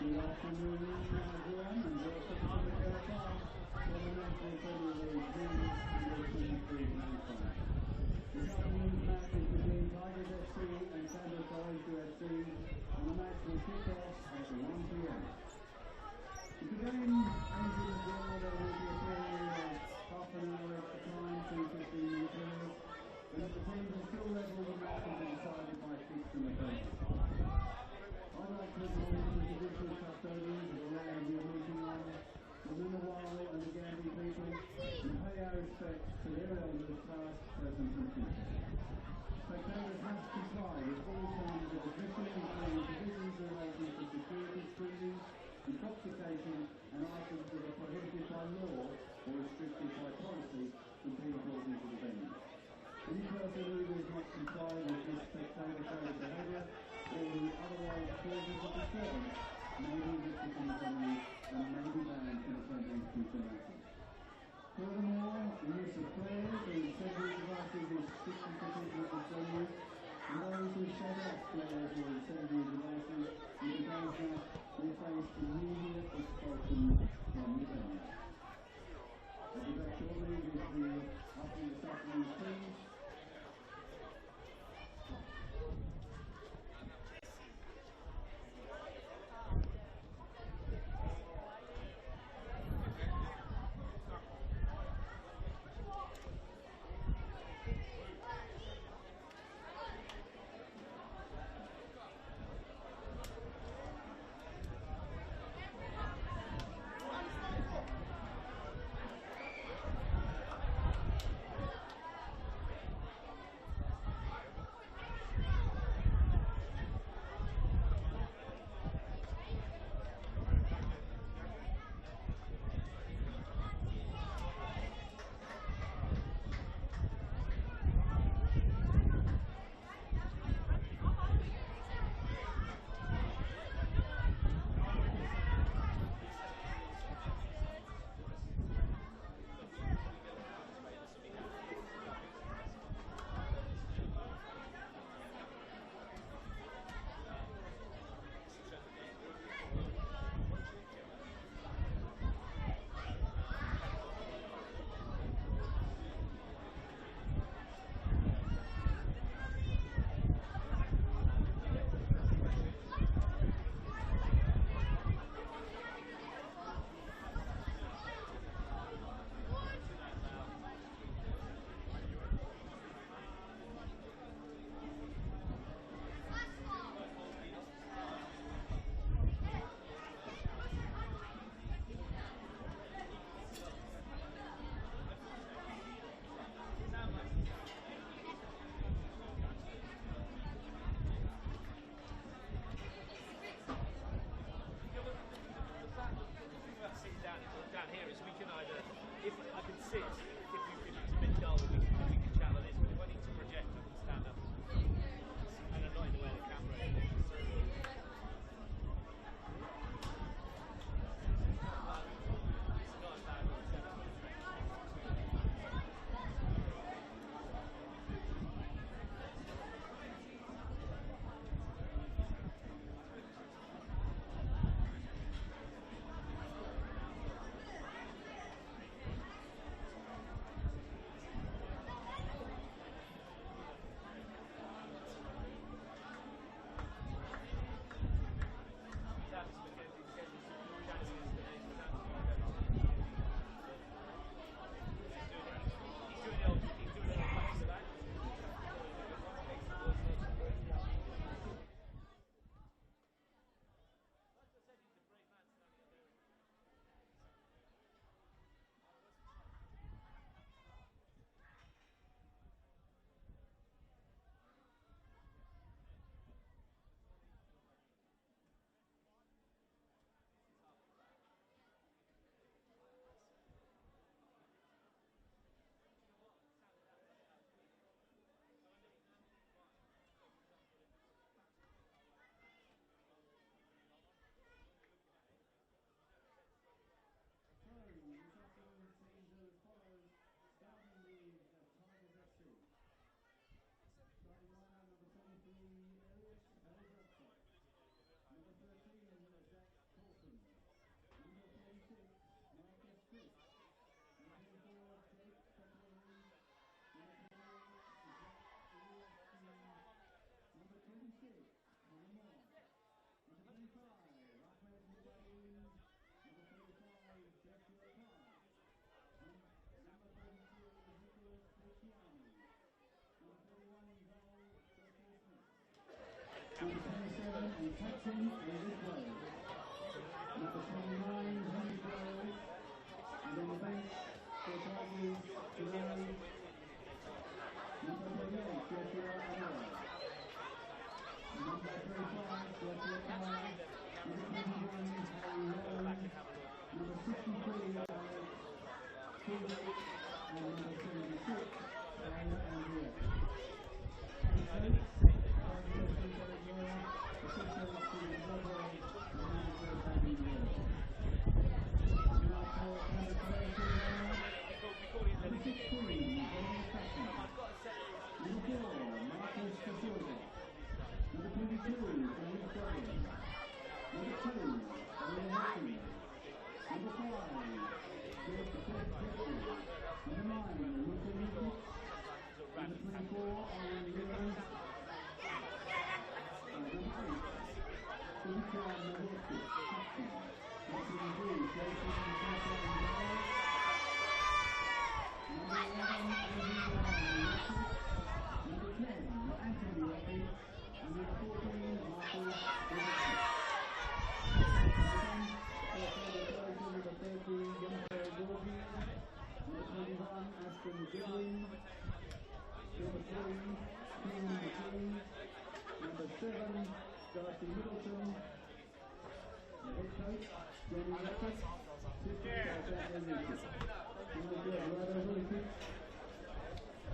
Good afternoon, everyone, and welcome to McKellar Park for the National Premier League Women's Under 23 Men's Final. This afternoon's match is between Tigers FC and Canberra Croatia FC, and the match will kick off at 1 p.m. If the game ends in a draw, there will be a period of half an hour extra time to 15 minutes period, and if the teams are still level, the match will be decided by 6 in the first. I'd like to acknowledge the traditional custodians of the land we are meeting on, the Minawai and the Gambia people, and pay our respects to their elders past, present and future. Spectators must comply with all terms of admission, including provisions relating to security screening captain is this way. Number 29, Henry Grove. And on the bench for Tigers today, number 38, Joshua Amora. Number 35, Joshua Amora. Number 21, Harry Rowan. Number 63, Alex Kulik. And number 76, Anna Andrea.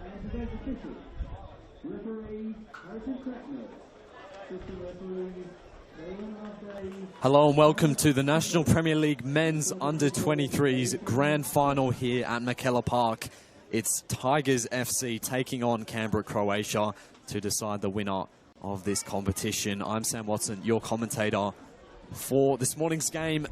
And today's official, referee Harrison Cracknell, assistant referee. Hello and welcome to the National Premier League Men's Under-23s Grand Final here at McKellar Park. It's Tigers FC taking on Canberra Croatia to decide the winner of this competition. I'm Sam Watson, your commentator for this morning's game.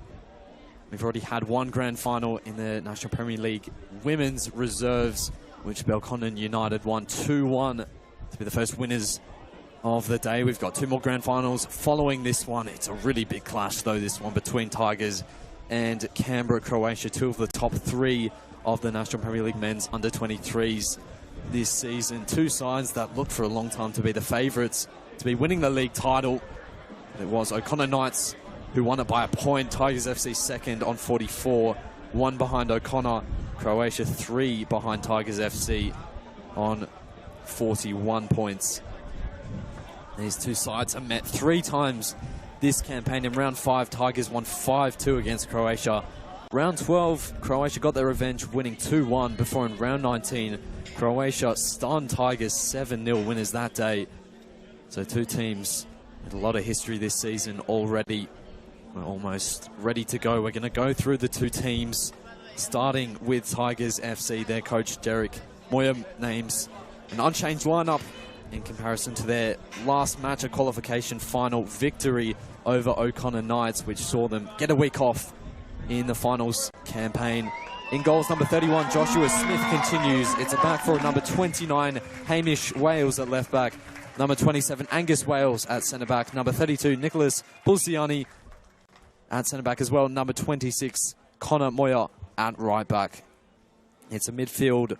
We've already had one grand final in the National Premier League Women's Reserves, which Belconnen United won 2-1 to be the first winners of the day. We've got two more grand finals following this one. It's a really big clash, though, this one between Tigers and Canberra Croatia, two of the top three of the National Premier League Men's Under-23s this season. Two sides that look for a long time to be the favourites to be winning the league title. It was O'Connor Knights who won it by a point. Tigers FC second on 44, one behind O'Connor. Croatia 3 behind Tigers FC on 41 points. These two sides have met 3 times this campaign. In round 5, Tigers won 5-2 against Croatia. Round 12, Croatia got their revenge, winning 2-1, before in round 19, Croatia stunned Tigers 7-0 winners that day. So two teams with a lot of history this season already. We're almost ready to go. We're going to go through the two teams, starting with Tigers FC. Their coach, Derek Moyer, names an unchanged lineup in comparison to their last match, a qualification final victory over O'Connor Knights, which saw them get a week off in the finals campaign. In goals, number 31, Joshua Smith continues. It's a back for number 29, Hamish Wales at left back. Number 27, Angus Wales at centre back. Number 32, Nicholas Pulsiani at centre back as well. Number 26, Connor Moyer at right back. It's a midfield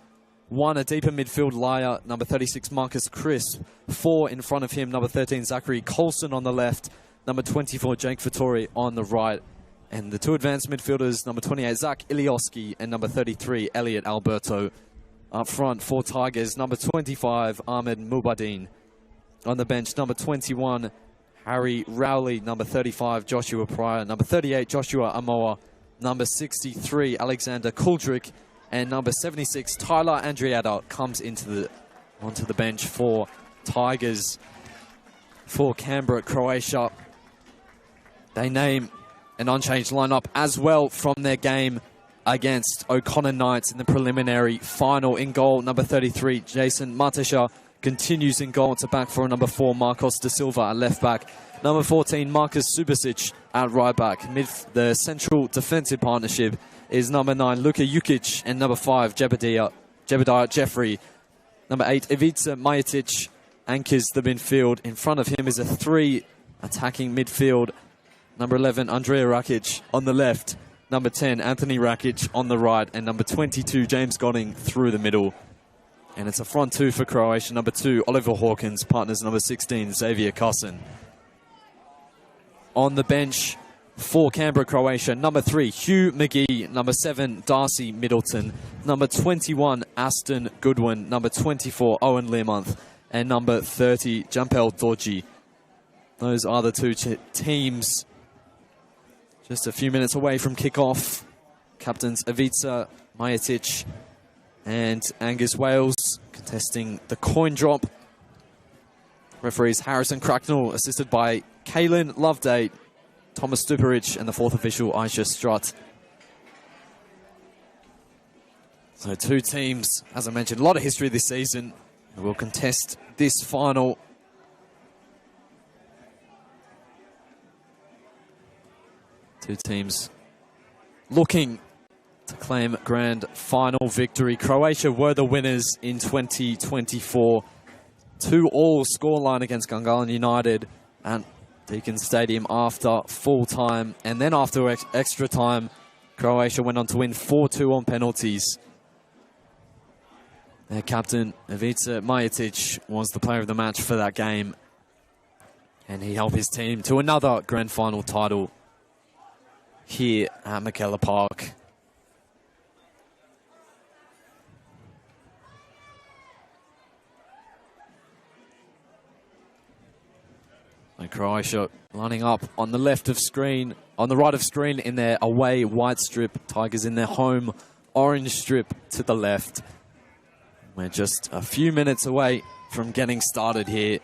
one, a deeper midfield liar. Number 36, Marcus Crisp. 4 in front of him. Number 13, Zachary Colson on the left. Number 24, Jake Vittori on the right. And the two advanced midfielders, number 28, Zach Ilioski, and number 33, Elliot Alberto. Up front for Tigers, number 25, Ahmed Mubadin. On the bench, number 21, Harry Rowley. Number 35, Joshua Pryor. Number 38, Joshua Amoa. Number 63, Alexander Kuldrick. And number 76, Tyler Andriada, comes onto the bench for Tigers. For Canberra Croatia, they name an unchanged lineup as well from their game against O'Connor Knights in the preliminary final. In goal, number 33, Jason Matesha continues in goal. It's a back for number 4, Marcos Da Silva at left back. Number 14, Marcus Subasic at right back. The central defensive partnership is number 9, Luka Jukic, and number 5, Jebediah Jeffrey. Number 8, Ivica Majetic anchors the midfield. In front of him is a 3 attacking midfield. Number 11, Andrea Rakic on the left. Number 10, Anthony Rakic on the right. And number 22, James Godding through the middle. And it's a front 2 for Croatia. Number 2, Oliver Hawkins. Partners number 16, Xavier Cossin. on the bench for Canberra Croatia. Number 3, Hugh McGee. Number 7, Darcy Middleton. Number 21, Aston Goodwin. Number 24, Owen Learmonth. And number 30, Jampel Dorji. Those are the two teams just a few minutes away from kickoff. Captains Ivica Majetic and Angus Wales contesting the coin drop. Referees Harrison Cracknell, assisted by Kaylin Loveday, Thomas Stuparich, and the fourth official, Aisha Strutt. So two teams, as I mentioned, a lot of history this season, who will contest this final. Two teams looking to claim grand final victory. Croatia were the winners in 2024. 2-2 scoreline against Gungahlin United at Deakin Stadium after full time. And then after extra time, Croatia went on to win 4-2 on penalties. Their captain, Ivica Majetic, was the player of the match for that game. And he helped his team to another grand final title here at McKellar Park. And Croatia lining up on the left of screen, on the right of screen in their away white strip. Tigers in their home orange strip to the left. We're just a few minutes away from getting started here.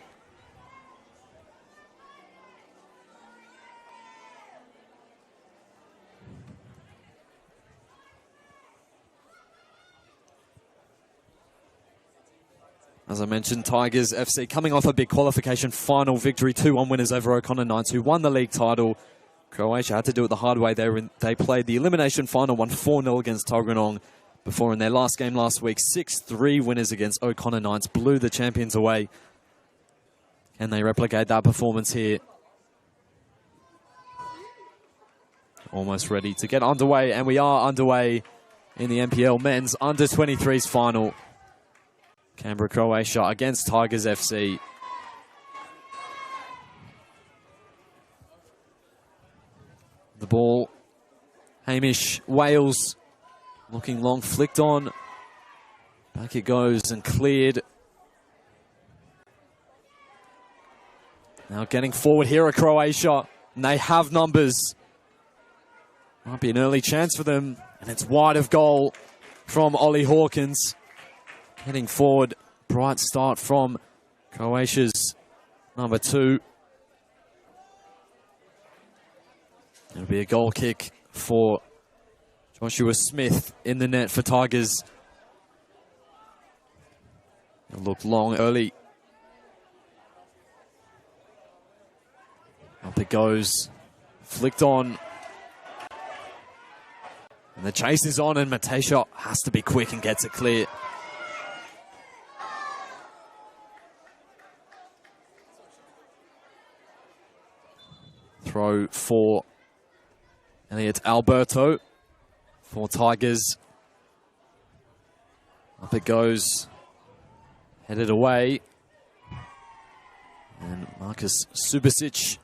As I mentioned, Tigers FC coming off a big qualification final victory, 2-1 winners over O'Connor Knights, who won the league title. Croatia had to do it the hard way. They played the elimination final, won 4-0 against Tuggeranong, before in their last game last week, 6-3 winners against O'Connor Knights, blew the champions away. Can they replicate that performance here? Almost ready to get underway, and we are underway in the NPL men's under 23's final. Canberra Croatia against Tigers FC. The ball, Hamish Wales, looking long, flicked on. Back it goes and cleared. Now getting forward here at Croatia, and they have numbers. Might be an early chance for them, and it's wide of goal from Ollie Hawkins. Heading forward, bright start from Croatia's number 2. It'll be a goal kick for Joshua Smith in the net for Tigers. It looked long early. Up it goes, flicked on. And the chase is on, and Matejša has to be quick and gets it clear. Throw for Elliot Alberto for Tigers. Up it goes, headed away. And Marcus Subasic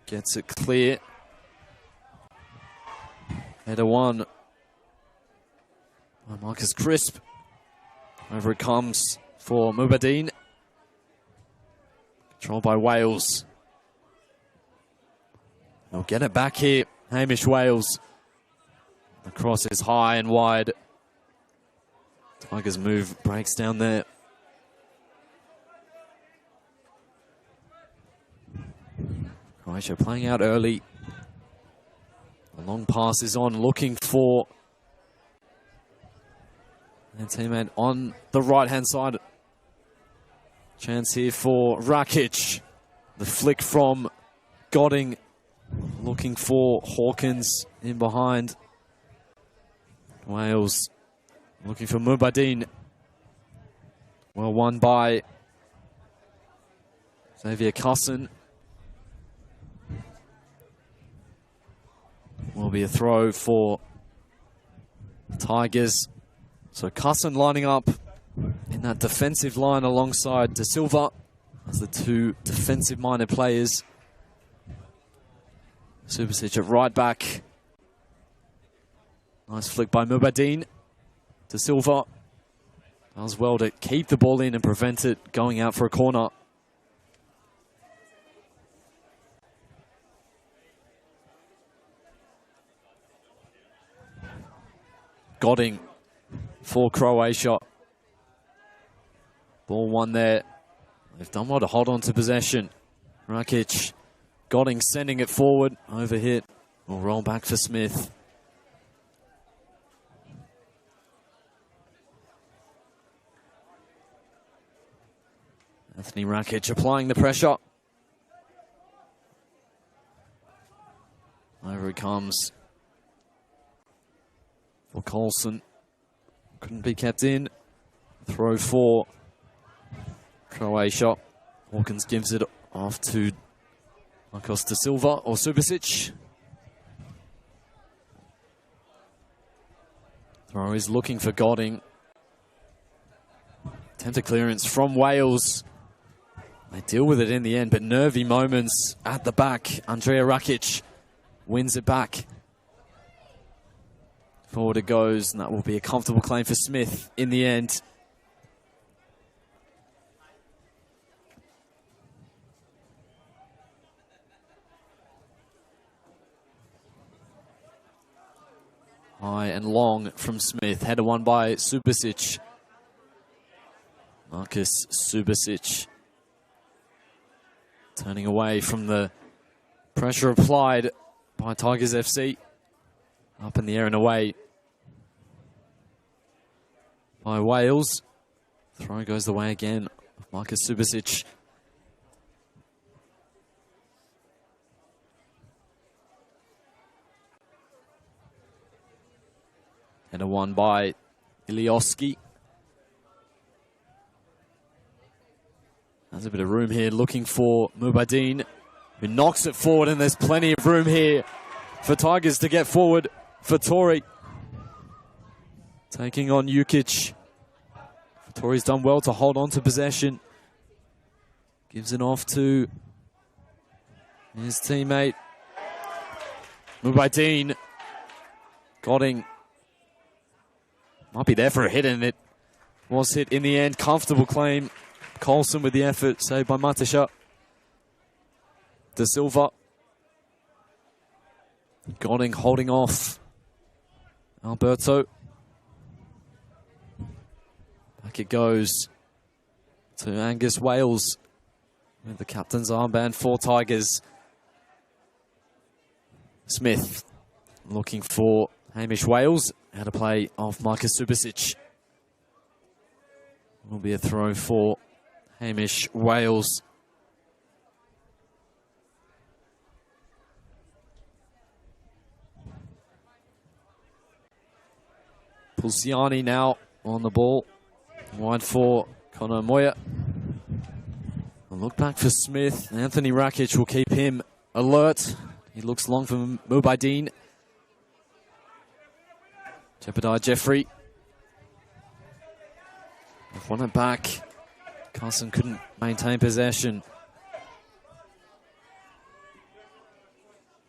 gets it clear. Header one by Marcus Crisp. Over it comes for Mubadeen. Controlled by Wales. They'll get it back here. Hamish Wales. The cross is high and wide. Tigers move, breaks down there. Croatia playing out early. The long pass is on, looking for their teammate on the right-hand side. Chance here for Rakic. The flick from Godding. Looking for Hawkins in behind. Wales looking for Mubadeen. Well won by Xavier Cusson. Will be a throw for Tigers. So Cusson lining up in that defensive line alongside De Silva as the two defensive-minded players. Subasic at right back. Nice flick by Mubadin. De Silva does well to keep the ball in and prevent it going out for a corner. Godding for Croatia. Ball one there. They've done well to hold on to possession. Rakic. Godding sending it forward. Overhit. Will roll back for Smith. Anthony Rakic applying the pressure. Over he comes. For Coulson. Couldn't be kept in. Throw for Croatia. Hawkins gives it off to Marcos de Silva or Subasic. Throw is looking for Godding. Attempted clearance from Wales. They deal with it in the end, but nervy moments at the back. Andrea Rakic wins it back. Forward it goes, and that will be a comfortable claim for Smith in the end. High and long from Smith. Header won by Subasic. Marcus Subasic turning away from the pressure applied by Tigers FC. Up in the air and away by Wales. Throw goes the way again of Marcus Subasic. Header won by Ilioski. There's a bit of room here looking for Mubadin, who knocks it forward, and there's plenty of room here for Tigers to get forward. Fattori taking on Jukic. Fattori's done well to hold on to possession. Gives it off to his teammate Mubadin. Godding might be there for a hit, and it was hit in the end. Comfortable claim. Coulson with the effort, saved by Matasha. De Silva. Godding holding off Alberto. Back it goes to Angus Wales with the captain's armband for Tigers. Smith looking for Hamish Wales. Out of play off Marcus Subasic. Will be a throw for Hamish Wales. Pulsiani now on the ball. Wide for Conor Moya. A look back for Smith. Anthony Rakic will keep him alert. He looks long for Mubadin. Jeopardise Jeffrey. Won it back. Carson couldn't maintain possession.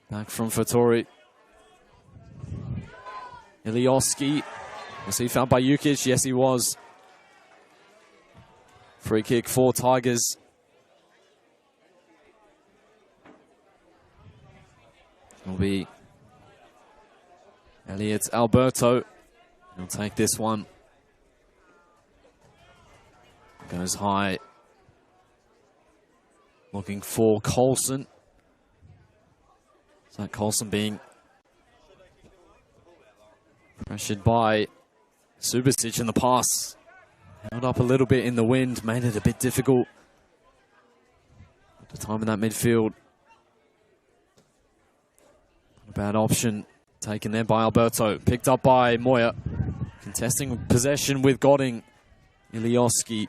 Back from Fattori. Ilioski. Was he fouled by Jukic? Yes, he was. Free kick for Tigers. Will be Elliot Alberto. He'll take this one. Goes high. Looking for Coulson. So Coulson being pressured by Subasic in the pass. Held up a little bit in the wind, made it a bit difficult at the time in that midfield. Not a bad option taken there by Alberto. Picked up by Moya. Contesting possession with Godding. Ilioski.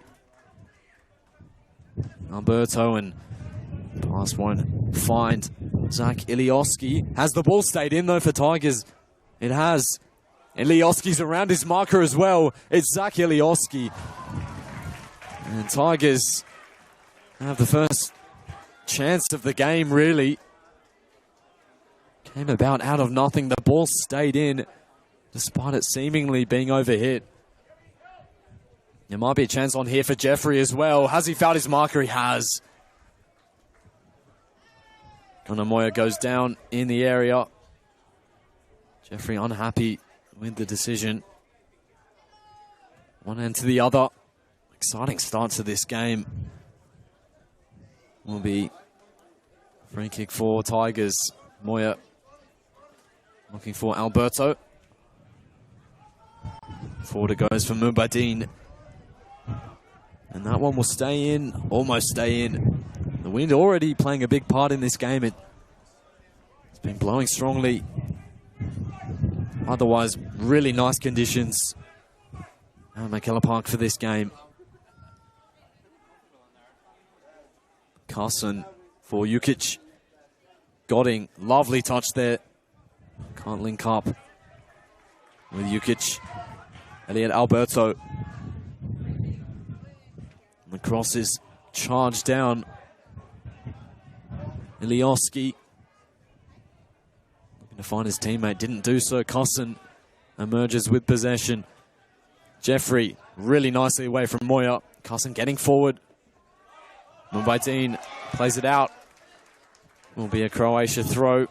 Alberto, and pass won't find Zach Ilioski. Has the ball stayed in though for Tigers? It has. Ilioski's around his marker as well. It's Zach Ilioski. And Tigers have the first chance of the game, really. came about out of nothing. The ball stayed in despite it seemingly being overhit. There might be a chance on here for Jeffrey as well. Has he found his marker? He has. Connor Moyer goes down in the area. Jeffrey unhappy with the decision. One end to the other. Exciting start to this game. Will be free kick for Tigers. Moyer looking for Alberto. Forward it goes for Mubadeen. And that one will stay in, almost stay in. The wind already playing a big part in this game. It's been blowing strongly. Otherwise, really nice conditions at McKellar Park for this game. Carson for Jukic. Godding, lovely touch there. Can't link up with Jukic. Elliot Alberto. The cross is charged down. Ilioski looking to find his teammate, didn't do so. Carson emerges with possession. Jeffrey really nicely away from Moyer. Carson getting forward. Mubadeen plays it out. Will be a Croatia throw.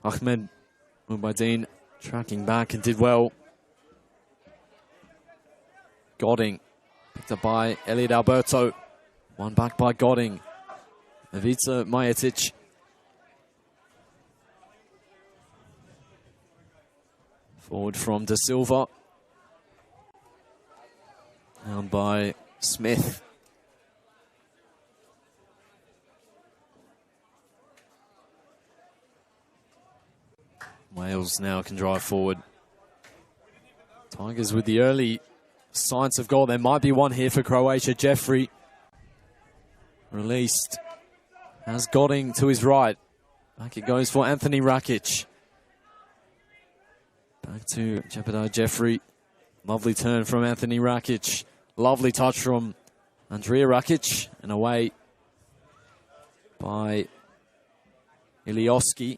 Ahmed Mubadeen tracking back and did well. Godding picked up by Elliot Alberto. One back by Godding. Ivica Majetic. Forward from Da Silva. Down by Smith. Wales now can drive forward. Tigers with the early signs of goal. There might be one here for Croatia. Jeffrey released. Has Godding to his right. Back it goes for Anthony Rakic. Back to Jeopardy Jeffrey. Lovely turn from Anthony Rakic. Lovely touch from Andrea Rakic. And away by Ilioski.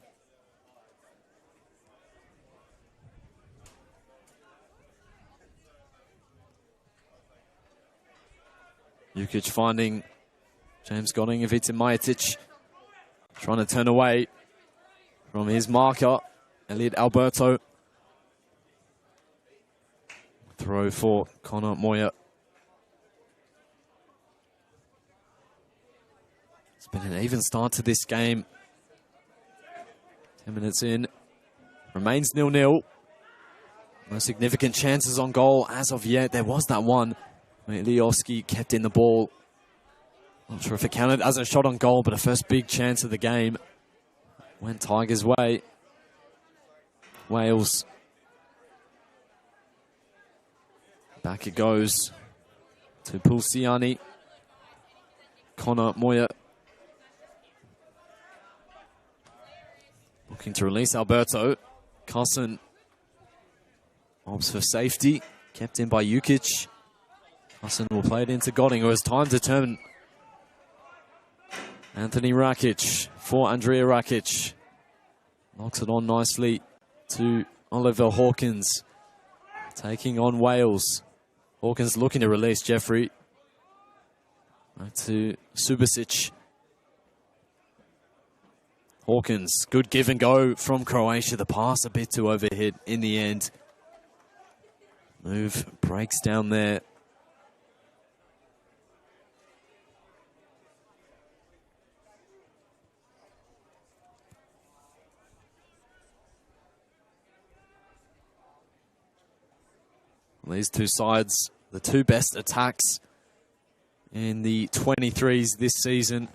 Jukic finding James Godding. Ivica Majetic trying to turn away from his marker, Elliot Alberto. Throw for Connor Moyer. It's been an even start to this game. 10 minutes in. Remains 0-0. No significant chances on goal as of yet. There was that one where Ilioski kept in the ball. Not sure if it counted as a shot on goal, but a first big chance of the game went Tigers' way. Wales. Back it goes to Pulsiani. Connor Moyer. Looking to release Alberto. Carson opts for safety. Kept in by Jukic. Carson will play it into Godding, who has time to turn. Anthony Rakic for Andrea Rakic. Knocks it on nicely to Oliver Hawkins. Taking on Wales. Hawkins looking to release Jeffrey. Back to Subasic. Hawkins, good give and go from Croatia. The pass a bit too overhit in the end. Move breaks down there. These two sides, the two best attacks in the 23s this season.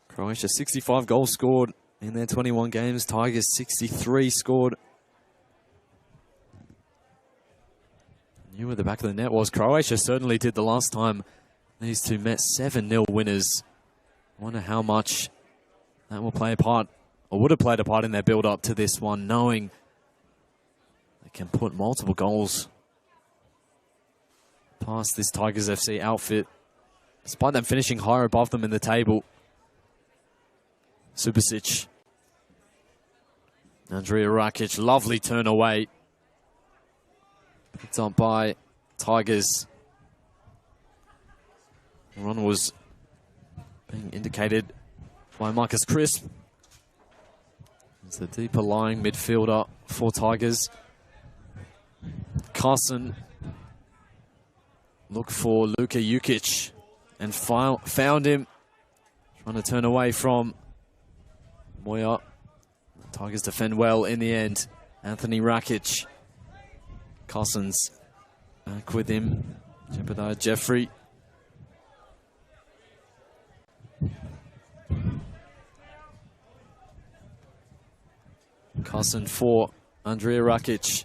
Croatia 65 goals scored in their 21 games. Tigers 63 scored. Knew where the back of the net was. Croatia certainly did the last time these two met. 7-0 winners. I wonder how much that will play a part, or would have played a part in their build-up to this one, knowing they can put multiple goals past this Tigers FC outfit, despite them finishing higher above them in the table. Subasic. Andrea Rakic, lovely turn away. Picked up by Tigers. The run was being indicated by Marcus Crisp. It's the deeper lying midfielder for Tigers. Carson looked for Luka Jukic and found him. Trying to turn away from Moya. Tigers defend well in the end. Anthony Rakic. Cossins back with him. Jeopardize Jeffrey. Carson for Andrea Rakic.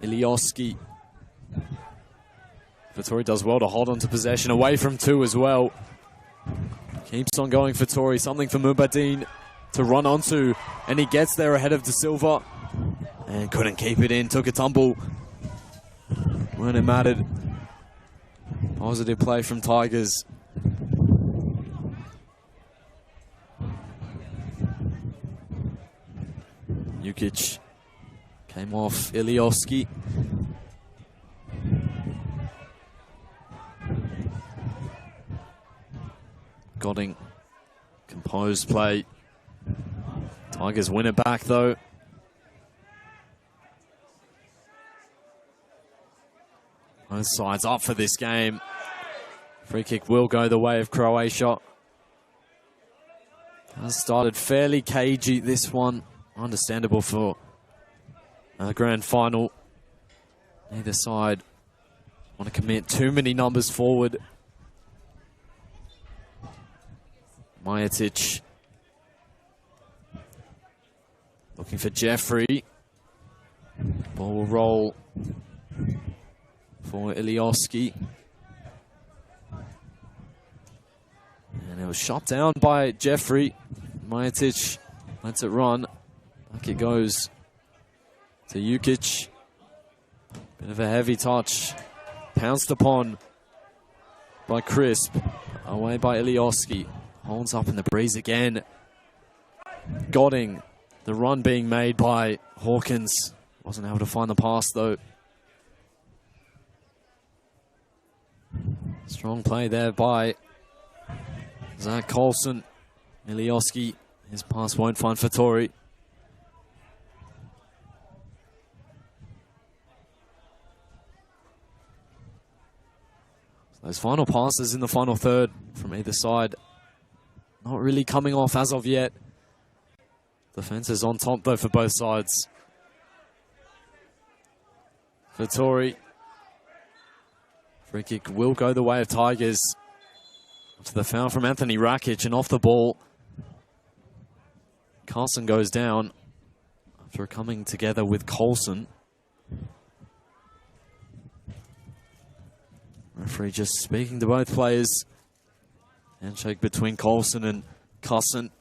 Ilioski. Vittori does well to hold on to possession away from two as well. Keeps on going for Tori. Something for Mubadin to run onto. And he gets there ahead of De Silva. And couldn't keep it in. Took a tumble when it mattered. Positive play from Tigers. Jukic came off Ilioski. Godding, composed play. Tigers win it back though. Both sides up for this game. Free kick will go the way of Croatia. Has started fairly cagey, this one. Understandable for a grand final. Neither side want to commit too many numbers forward. Majetic looking for Jeffrey. Ball will roll for Ilioski. And it was shot down by Jeffrey. Majetic lets it run. Back it goes to Jukic. Bit of a heavy touch. Pounced upon by Crisp. Away by Ilioski. Holds up in the breeze again. Godding. The run being made by Hawkins. Wasn't able to find the pass though. Strong play there by Zach Coulson. Ilioski. His pass won't find Fattori. Those final passes in the final third from either side, not really coming off as of yet. Defense is on top though for both sides. Vittori. Free kick will go the way of Tigers. After the foul from Anthony Rakic and off the ball. Carson goes down after coming together with Coulson. Referee just speaking to both players. Handshake between Coulson and Carson.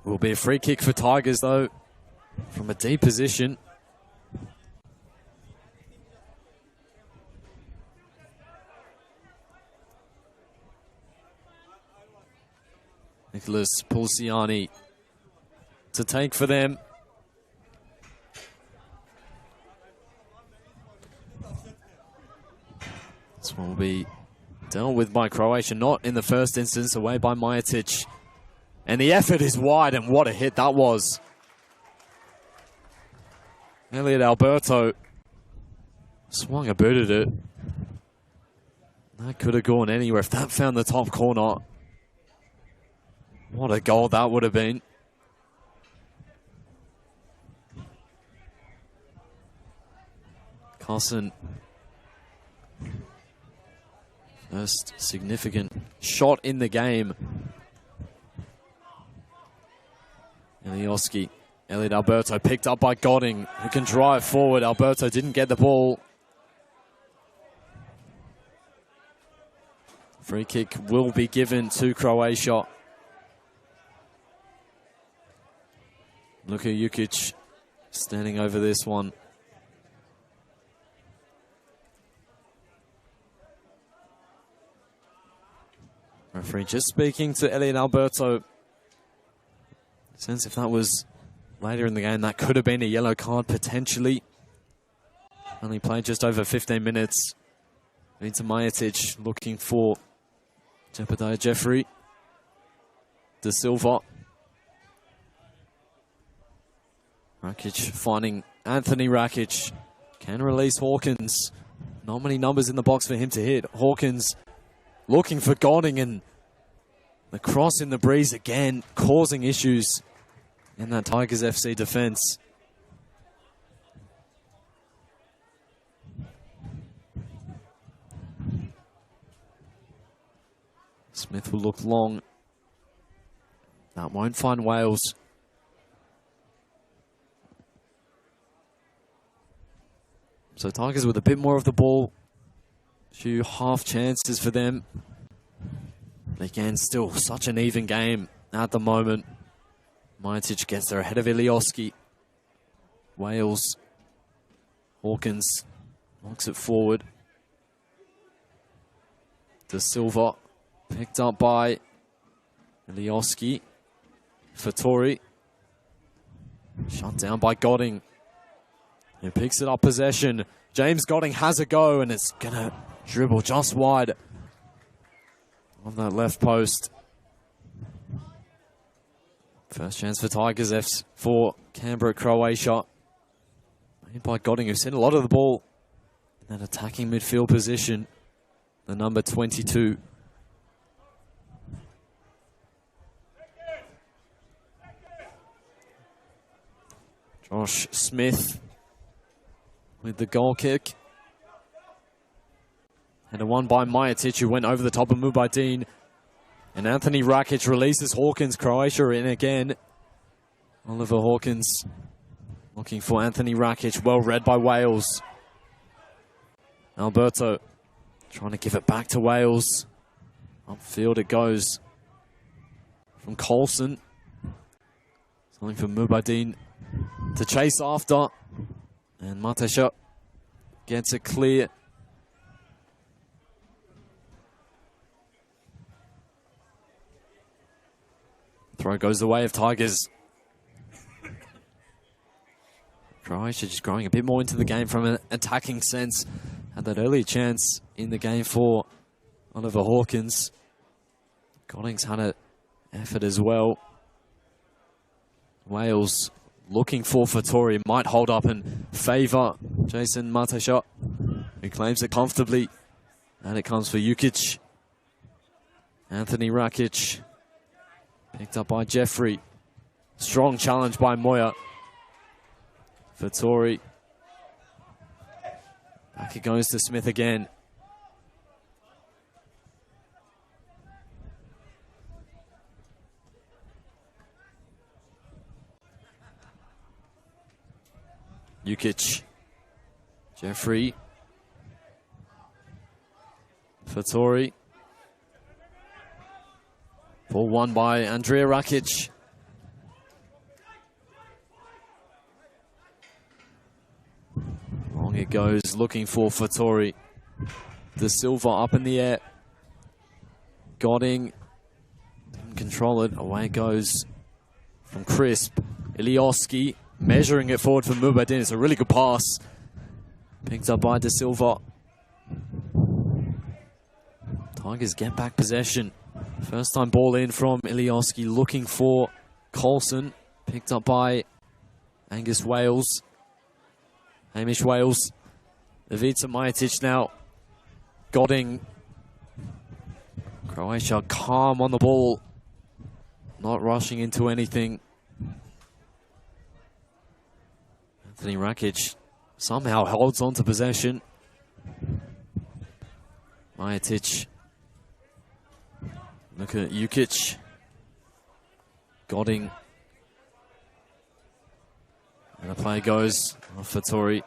Will be a free kick for Tigers though, from a deep position. Nicholas Pulciani to take for them. This one will be dealt with by Croatia, not in the first instance, away by Majetic. And the effort is wide, and what a hit that was. Elliot Alberto swung a boot at it. That could have gone anywhere if that found the top corner. What a goal that would have been. Carson. First significant shot in the game. Ilioski. Elliot Alberto picked up by Godding, who can drive forward. Alberto didn't get the ball. Free kick will be given to Croatia. Luka Jukic standing over this one. Referee just speaking to Elliot Alberto. Sense if that was later in the game, that could have been a yellow card potentially. Only played just over 15 minutes. Into Majetic looking for Jebediah Jeffrey. De Silva. Rakic finding Anthony Rakic. Can release Hawkins. Not many numbers in the box for him to hit. Hawkins looking for Godding, and the cross in the breeze again, causing issues in that Tigers FC defense. Smith will look long. That won't find Wales. So Tigers with a bit more of the ball. Few half chances for them. Again, still such an even game at the moment. Majetic gets there ahead of Ilioski. Wales. Hawkins knocks it forward. De Silva picked up by Ilioski. Fattori. Shut down by Godding. Who picks it up possession. James Godding has a go, and it's going to dribble just wide on that left post. First chance for Tigers F for Canberra Croatia. Made by Godding, who's seen a lot of the ball in that attacking midfield position. The number 22. Josh Smith with the goal kick. And a one by Majetic, who went over the top of Mubaydin. And Anthony Rakic releases Hawkins. Croatia in again. Oliver Hawkins looking for Anthony Rakic. Well read by Wales. Alberto trying to give it back to Wales. Upfield it goes from Coulson. Something for Mubaydin to chase after. And Matesha gets it clear. Throw goes the way of Tigers. Croatia just growing a bit more into the game from an attacking sense. Had that early chance in the game for Oliver Hawkins. Godding's had an effort as well. Wales looking for Fattori. Might hold up and favour Jason Matesha, who claims it comfortably. And it comes for Jukic. Anthony Rakic. Picked up by Jeffrey. Strong challenge by Moya. Fattori. Back it goes to Smith again. Jukic. Jeffrey. Fattori. Ball won by Andrea Rakic. Long it goes, looking for Fattori. De Silva up in the air. Godding didn't control it. Away it goes from Crisp. Ilioski measuring it forward for Mubaydin. It's a really good pass. Picked up by De Silva. Tigers get back possession. First time ball in from Ilioski, looking for Coulson. Picked up by Angus Wales. Hamish Wales. Ivica Majetic now. Godding. Croatia calm on the ball. Not rushing into anything. Anthony Rakic somehow holds on to possession. Majetic. Look at Jukic. Godding. And the play goes off Fattori.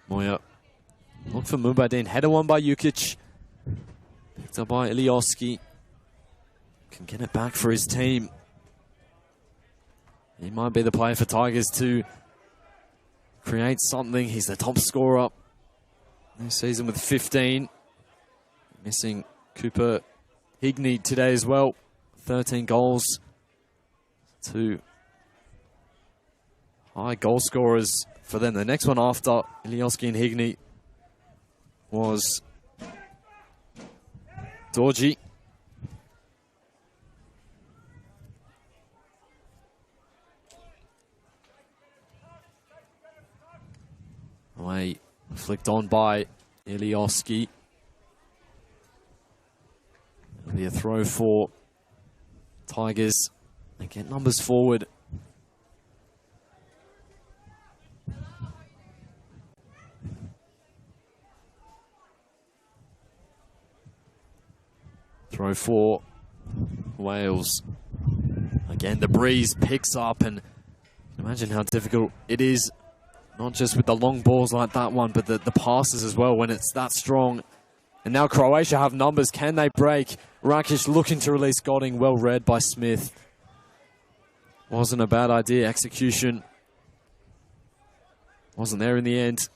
Moya. Look for Mubaydin. Header one by Jukic. Picked up by Ilioski. Can get it back for his team. He might be the player for Tigers to create something. He's the top scorer this season with 15. Missing Cooper Higney today as well. 13 goals. 2 high goal scorers for them. The next one after Ilioski and Higney was Dorji. Away, flicked on by Ilioski. It'll be a throw for Tigers. They get numbers forward. Throw for Wales. Again, the breeze picks up, and imagine how difficult it is, not just with the long balls like that one, but the passes as well when it's that strong. And now Croatia have numbers. Can they break? Rakic looking to release Godding. Well read by Smith. Wasn't a bad idea. Execution wasn't there in the end.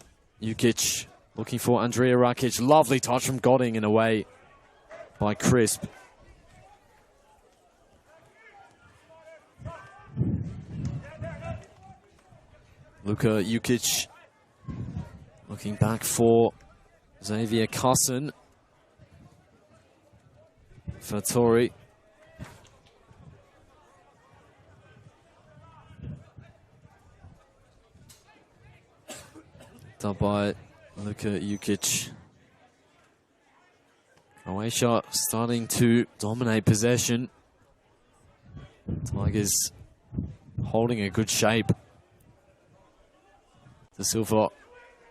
Jukic looking for Andrea Rakic. Lovely touch from Godding and away by Crisp. Luka Jukic looking back for Xavier Carson. Fattori. Up by Luka Jukic. Croatia starting to dominate possession. Tigers holding a good shape. De Silva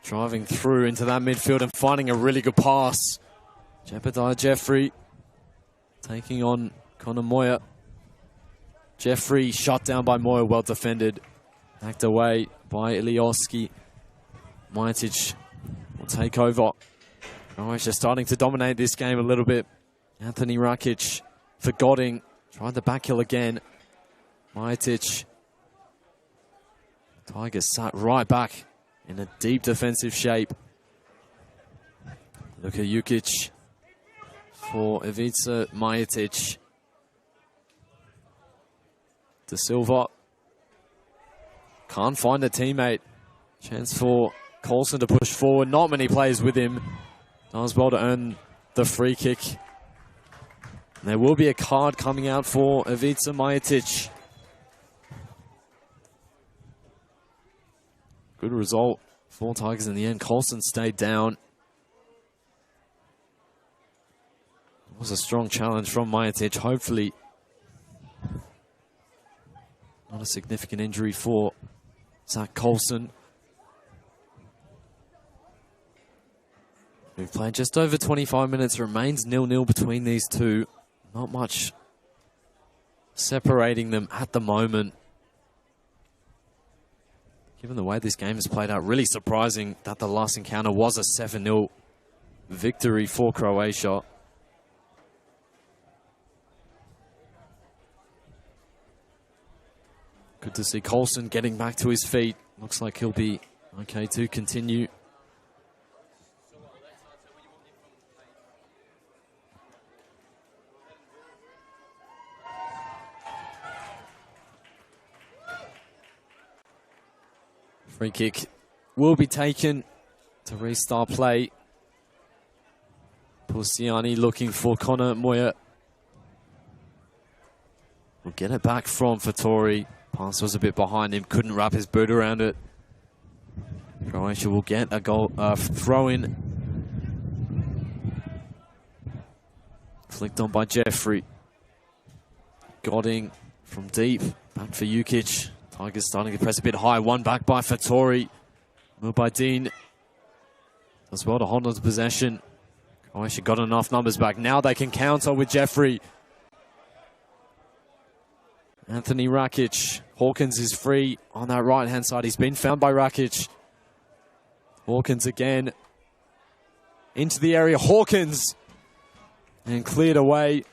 driving through into that midfield and finding a really good pass. Jebediah Jeffrey taking on Connor Moyer. Jeffrey shut down by Moyer, well defended. Backed away by Ilioski. Majic will take over. Croatia starting to dominate this game a little bit. Anthony Rakic for Godding. Tried the back heel again. Majic. Tigers sat right back in a deep defensive shape. Look at Jukic for Ivica Majic. De Silva can't find a teammate. Chance for Coulson to push forward. Not many players with him. Does well to earn the free kick. And there will be a card coming out for Ivica Majic. Good result for Tigers in the end. Coulson stayed down. It was a strong challenge from Majic. Hopefully not a significant injury for Zach Coulson. We've played just over 25 minutes. Remains 0-0 between these two. Not much separating them at the moment. Given the way this game has played out, really surprising that the last encounter was a 7-0 victory for Croatia. Good to see Coulson getting back to his feet. Looks like he'll be okay to continue. Free kick will be taken to restart play. Pulsiani looking for Connor Moyer. We'll get it back from Fattori. Pass was a bit behind him, couldn't wrap his boot around it. Croatia will get a goal, throw in. Flicked on by Jeffrey. Godding from deep, back for Jukic. Tigers starting to press a bit high. One back by Fattori. Moved by Dean. As well to hold on to possession. Croatia got enough numbers back. Now they can counter with Jeffrey. Anthony Rakic. Hawkins is free on that right-hand side. He's been found by Rakic. Hawkins again. Into the area. Hawkins. And cleared away.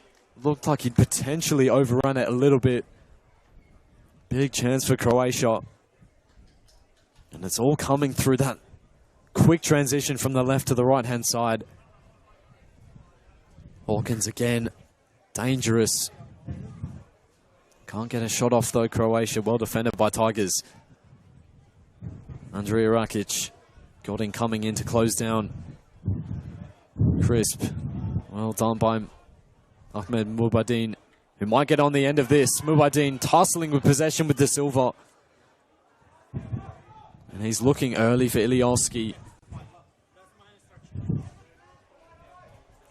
Looked like he'd potentially overrun it a little bit. Big chance for Croatia. And it's all coming through that quick transition from the left to the right-hand side. Hawkins again, dangerous. Can't get a shot off though, Croatia. Well defended by Tigers. Andrija Rakic. Godin coming in to close down. Crisp. Well done by Ahmed Mubadin, who might get on the end of this. Mubadin tussling with possession with the silver. And he's looking early for Ilioski.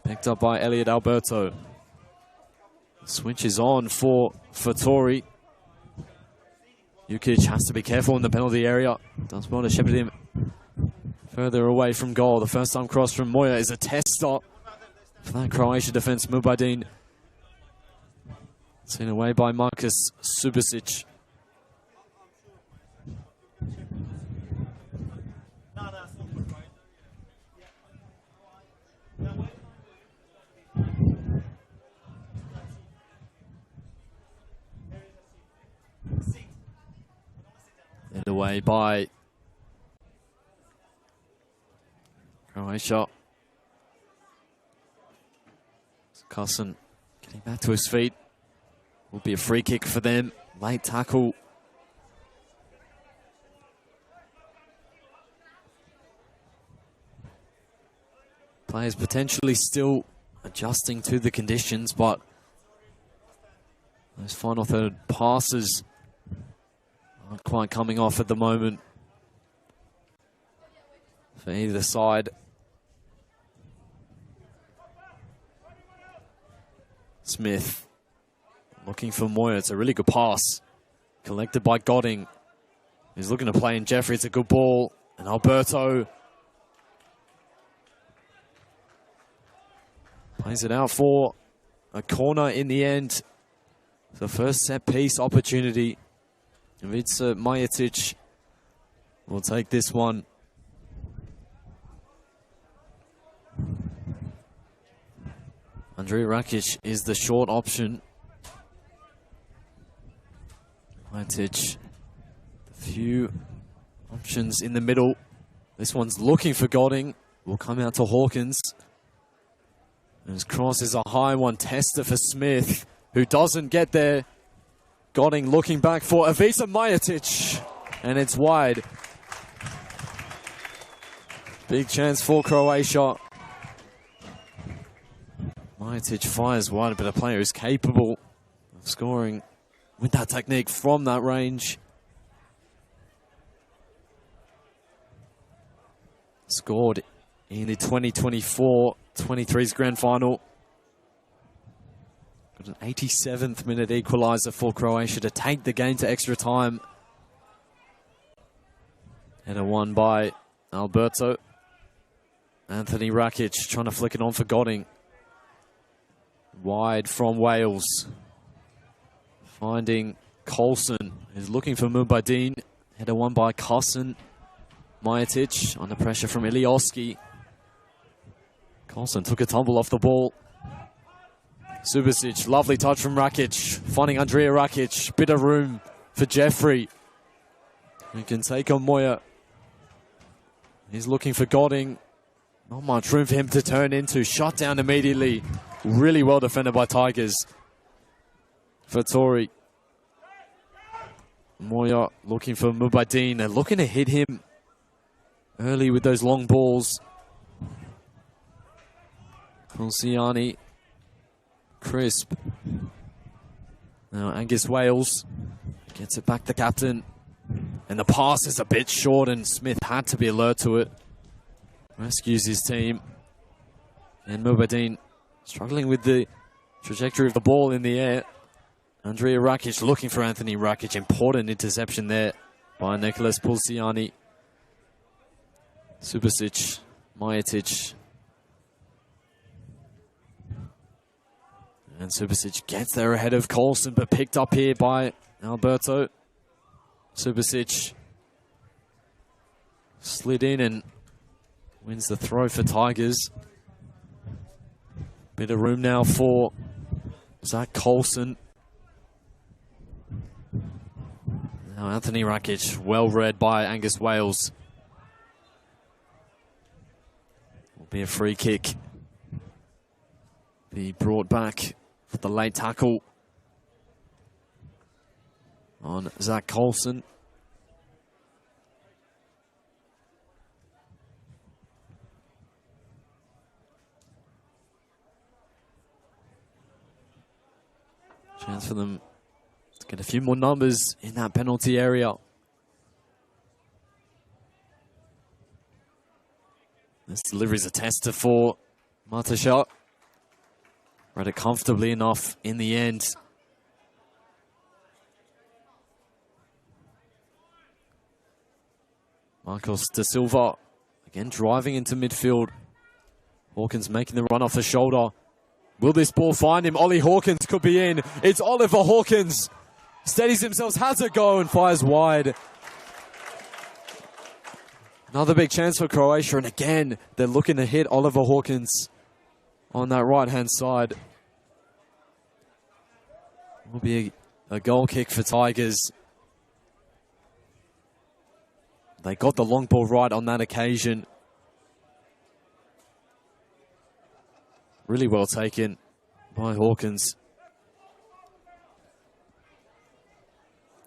Picked up by Elliot Alberto. Switch is on for Tori. Jukic has to be careful in the penalty area. Does well to shepherd him further away from goal. The first time cross from Moya is a test stop for that Croatia defense. Mubadin seen away by Marcus Subasic. Led away by Croatia. Carson getting back to his feet. Will be a free kick for them. Late tackle. Players potentially still adjusting to the conditions, but those final third passes aren't quite coming off at the moment for either side. Smith looking for Moya. It's a really good pass. Collected by Goding. He's looking to play in Jeffrey. It's a good ball. And Alberto plays it out for a corner in the end. The first set piece opportunity. Ivica Majetic will take this one. Andrija Rakic is the short option. Majetic, a few options in the middle. This one's looking for Goding. Will come out to Hawkins. And his cross is a high one. Tester for Smith, who doesn't get there. Goding looking back for Ivica Majetic. And it's wide. Big chance for Croatia. Majetic fires wide, but a player who's capable of scoring with that technique from that range. Scored in the 2024 23's grand final. Got an 87th minute equaliser for Croatia to take the game to extra time. Header won by Alberto. Anthony Rakic trying to flick it on for Goding. Wide from Wales. Finding Coulson, who's looking for Mubadin. Header won by Carson. Majetic under pressure from Ilioski. Coulson took a tumble off the ball. Subasic, lovely touch from Rakic. Finding Andrija Rakic. Bit of room for Jeffrey. He can take on Moya. He's looking for Goding. Not much room for him to turn into. Shot down immediately. Really well defended by Tigers. For Tori. Moya looking for Mubadin. They're looking to hit him early with those long balls. Pulsiani. Crisp. Now Angus Wales gets it back the captain. And the pass is a bit short and Smith had to be alert to it. Rescues his team. And Mubadin struggling with the trajectory of the ball in the air. Andrija Rakic looking for Anthony Rakic. Important interception there by Nicholas Pulsiani. Subasic, Majetic. And Subasic gets there ahead of Coulson, but picked up here by Alberto. Subasic slid in and wins the throw for Tigers. Bit of room now for Zach Coulson. Now Anthony Rakic, well read by Angus Wales. Will be a free kick. Be brought back for the late tackle on Zach Coulson. Chance for them to get a few more numbers in that penalty area. This delivery is a tester for Matasha. Read it comfortably enough in the end. Marcos da Silva again driving into midfield. Hawkins making the run off the shoulder. Will this ball find him? Ollie Hawkins could be in. It's Oliver Hawkins. Steadies himself, has a go and fires wide. Another big chance for Croatia, and again, they're looking to hit Oliver Hawkins on that right-hand side. Will be a goal kick for Tigers. They got the long ball right on that occasion. Really well taken by Hawkins.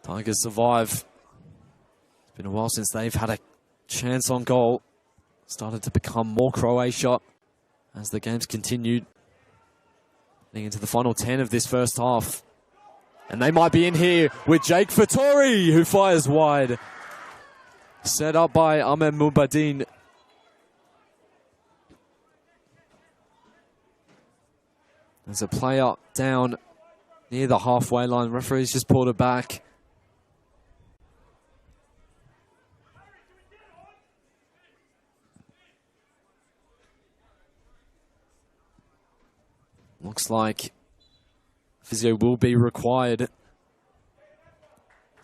Tigers survive. It's been a while since they've had a chance on goal. Started to become more Croatia as the game's continued. Heading into the final 10 of this first half. And they might be in here with Jake Fattori, who fires wide. Set up by Ahmed Mubadin. There's a player down near the halfway line. Referee's just pulled it back. Looks like physio will be required.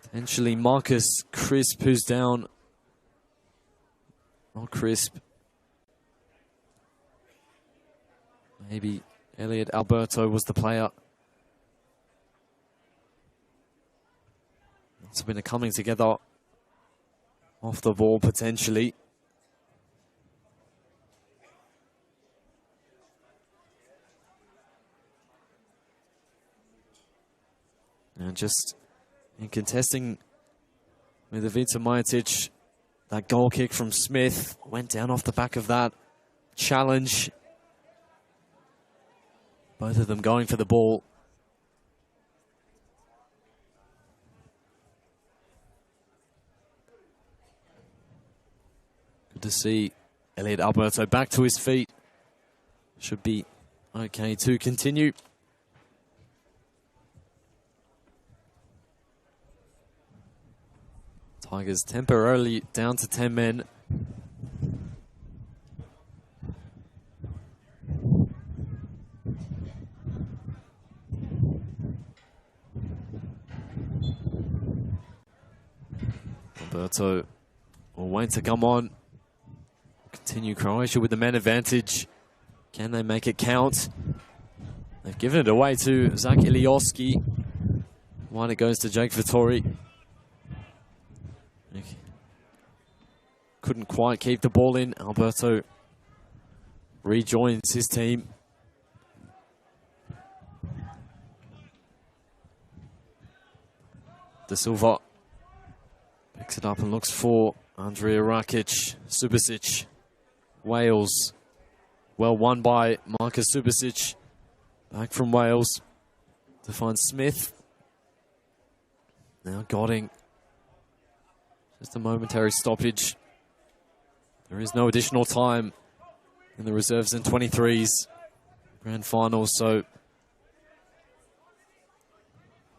Potentially Marcus Crisp, who's down. Not Crisp. Maybe Elliot Alberto was the player. It's been a coming together off the ball potentially. And just in contesting with Ivica Majetic, that goal kick from Smith went down off the back of that challenge. Both of them going for the ball. Good to see Elliot Alberto back to his feet. Should be okay to continue. Tigers temporarily down to 10 men. Alberto will wait to come on. Continue Croatia with the man advantage. Can they make it count? They've given it away to Zach Ilioski. One it goes to Jake Vittori. Couldn't quite keep the ball in. Alberto rejoins his team. Da Silva picks it up and looks for Andrea Rakic. Subasic. Wales. Well won by Marcus Subasic. Back from Wales to find Smith. Now Godding. Just a momentary stoppage. There is no additional time in the reserves and 23's grand final, so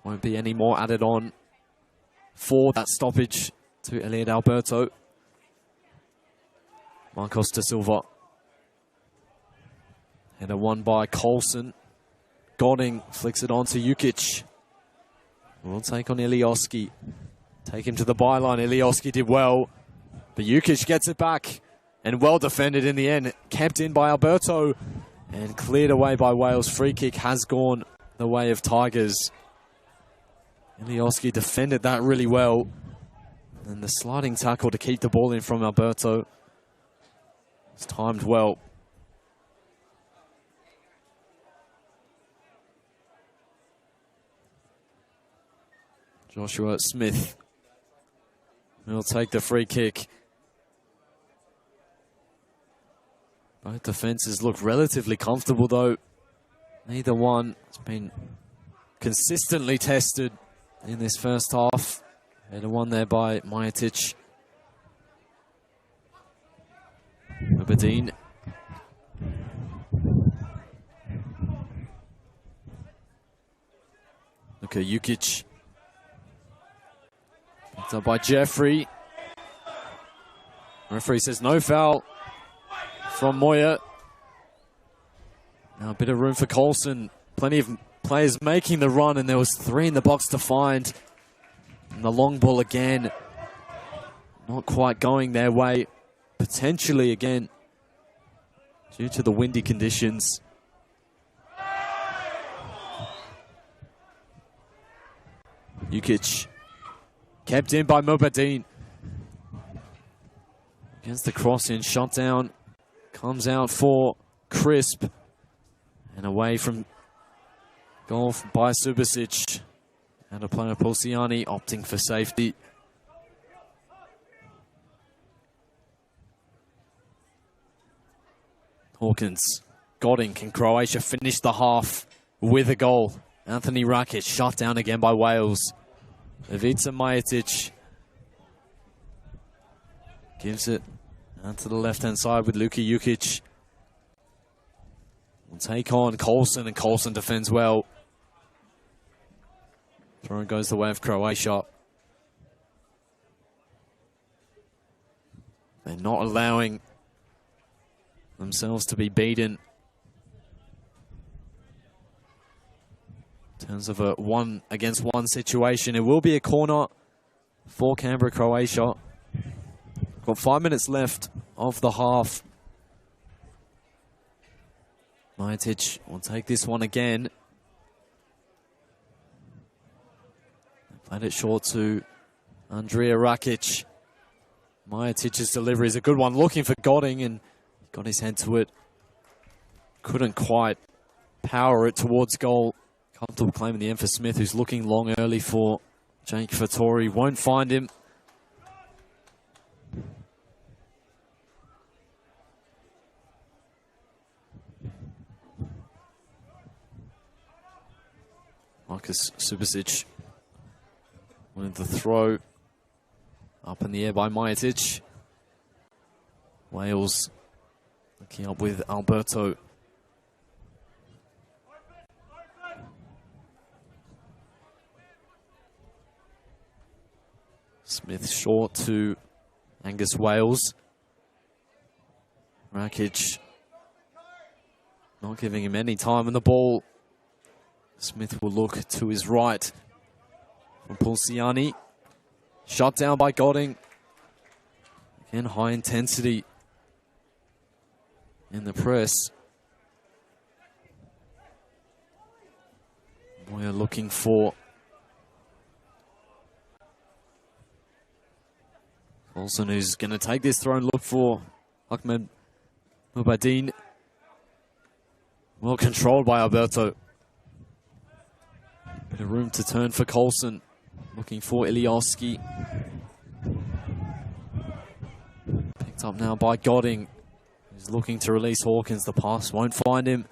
won't be any more added on for that stoppage to Elliot Alberto. Marcos da Silva. Header won by Coulson. Godding flicks it on to Jukic. We'll take on Ilioski. Take him to the byline. Ilioski did well. But Jukic gets it back. And well defended in the end. Kept in by Alberto. And cleared away by Wales. Free kick has gone the way of Tigers. Ilioski defended that really well. And the sliding tackle to keep the ball in from Alberto was timed well. Joshua Smith will take the free kick. Both defenses look relatively comfortable though. Neither one has been consistently tested in this first half. Header one there by Majetic. Aberdeen. Look at Jukic. Picked up by Jeffrey. Referee says no foul from Moya. Now a bit of room for Coulson. Plenty of players making the run, and there was 3 in the box to find. And the long ball again, not quite going their way. Potentially again, due to the windy conditions. Jukic, kept in by Mobadine. Against the cross-in, shot down. Comes out for Crisp. And away from goal by Subasic. And a player Pulciani opting for safety. Hawkins, Godding, can Croatia finish the half with a goal? Anthony Rakic shot down again by Wales. Ivica Majetic gives it out to the left-hand side with Luka Jukic. Will take on Coulson, and Coulson defends well. Throw goes the way of Croatia. They're not allowing themselves to be beaten. In terms of a 1-against-1 situation, it will be a corner for Canberra Croatia. Got 5 minutes left of the half. Majetic will take this one again. Played it short to Andrea Rakic. Majetic's delivery is a good one. Looking for Godding, and got his head to it. Couldn't quite power it towards goal. Comfortable claim in the end for Smith, who's looking long early for Jake Fattori. Won't find him. Marcus Subasic wanted the throw up in the air by Majetic. Wales looking up with Alberto. Smith short to Angus Wales. Rakic not giving him any time in the ball. Smith will look to his right from Pulciani. Shot down by Godding. Again, high intensity in the press. Moya looking for Coulson, who's going to take this throw and look for Ahmed Mubadine. Well controlled by Alberto. Bit of room to turn for Coulson. Looking for Ilioski. Picked up now by Godding. He's looking to release Hawkins. The pass won't find him.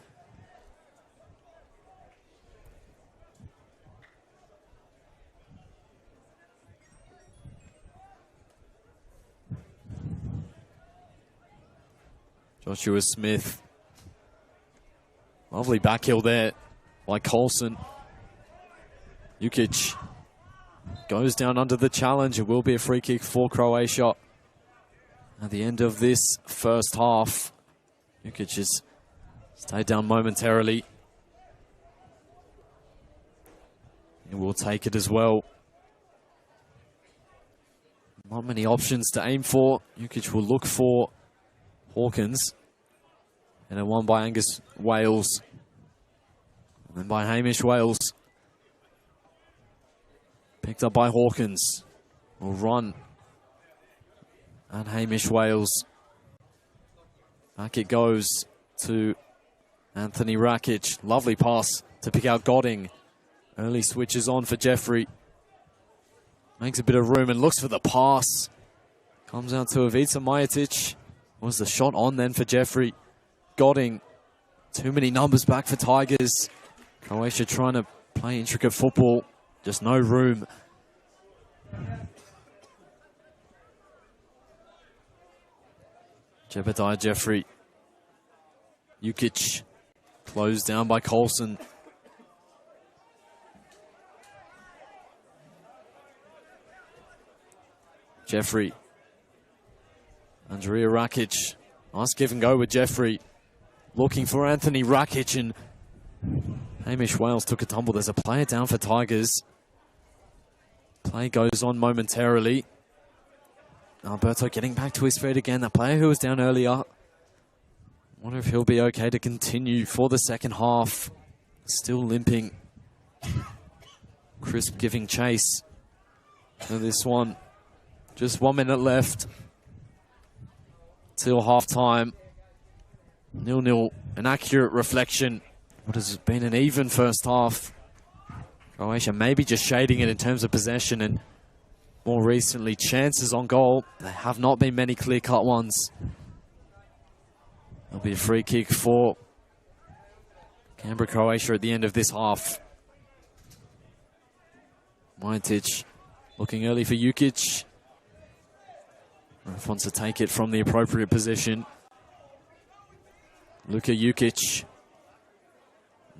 Joshua Smith. Lovely back heel there by Coulson. Jukic goes down under the challenge. It will be a free kick for Croatia at the end of this first half. Jukic has stayed down momentarily. He will take it as well. Not many options to aim for. Jukic will look for Hawkins. And a one by Angus Wales. And then by Hamish Wales. Picked up by Hawkins. Will run. And Hamish Wales. Back it goes to Anthony Rakic. Lovely pass to pick out Godding. Early switches on for Jeffrey. Makes a bit of room and looks for the pass. Comes out to Ivica Majetic. Was the shot on then for Jeffrey? Godding. Too many numbers back for Tigers. Croatia trying to play intricate football. Just no room. Jebediah Jeffrey. Jukic. Closed down by Coulson. Jeffrey. Andrea Rakic. Nice give and go with Jeffrey. Looking for Anthony Rakic, and Hamish Wales took a tumble. There's a player down for Tigers. Play goes on momentarily. Alberto getting back to his feet again. The player who was down earlier. Wonder if he'll be okay to continue for the second half. Still limping. Crisp giving chase for this one. Just 1 minute left till half-time. 0-0, an accurate reflection. What has been an even first half. Croatia maybe just shading it in terms of possession, and more recently chances on goal. There have not been many clear-cut ones. There'll be a free kick for Canberra Croatia at the end of this half. Majetic looking early for Jukic. Ref wants to take it from the appropriate position. Luka Jukic.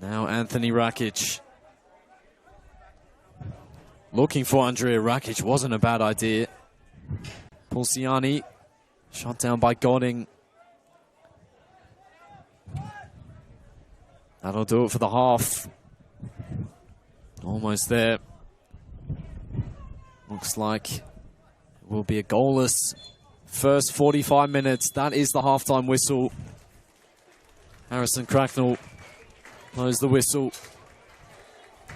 Now Anthony Rakic. Looking for Andrea Rakic wasn't a bad idea. Pulciani. Shot down by Godding. That'll do it for the half. Almost there. Looks like it will be a goalless first 45 minutes. That is the halftime whistle. Harrison Cracknell blows the whistle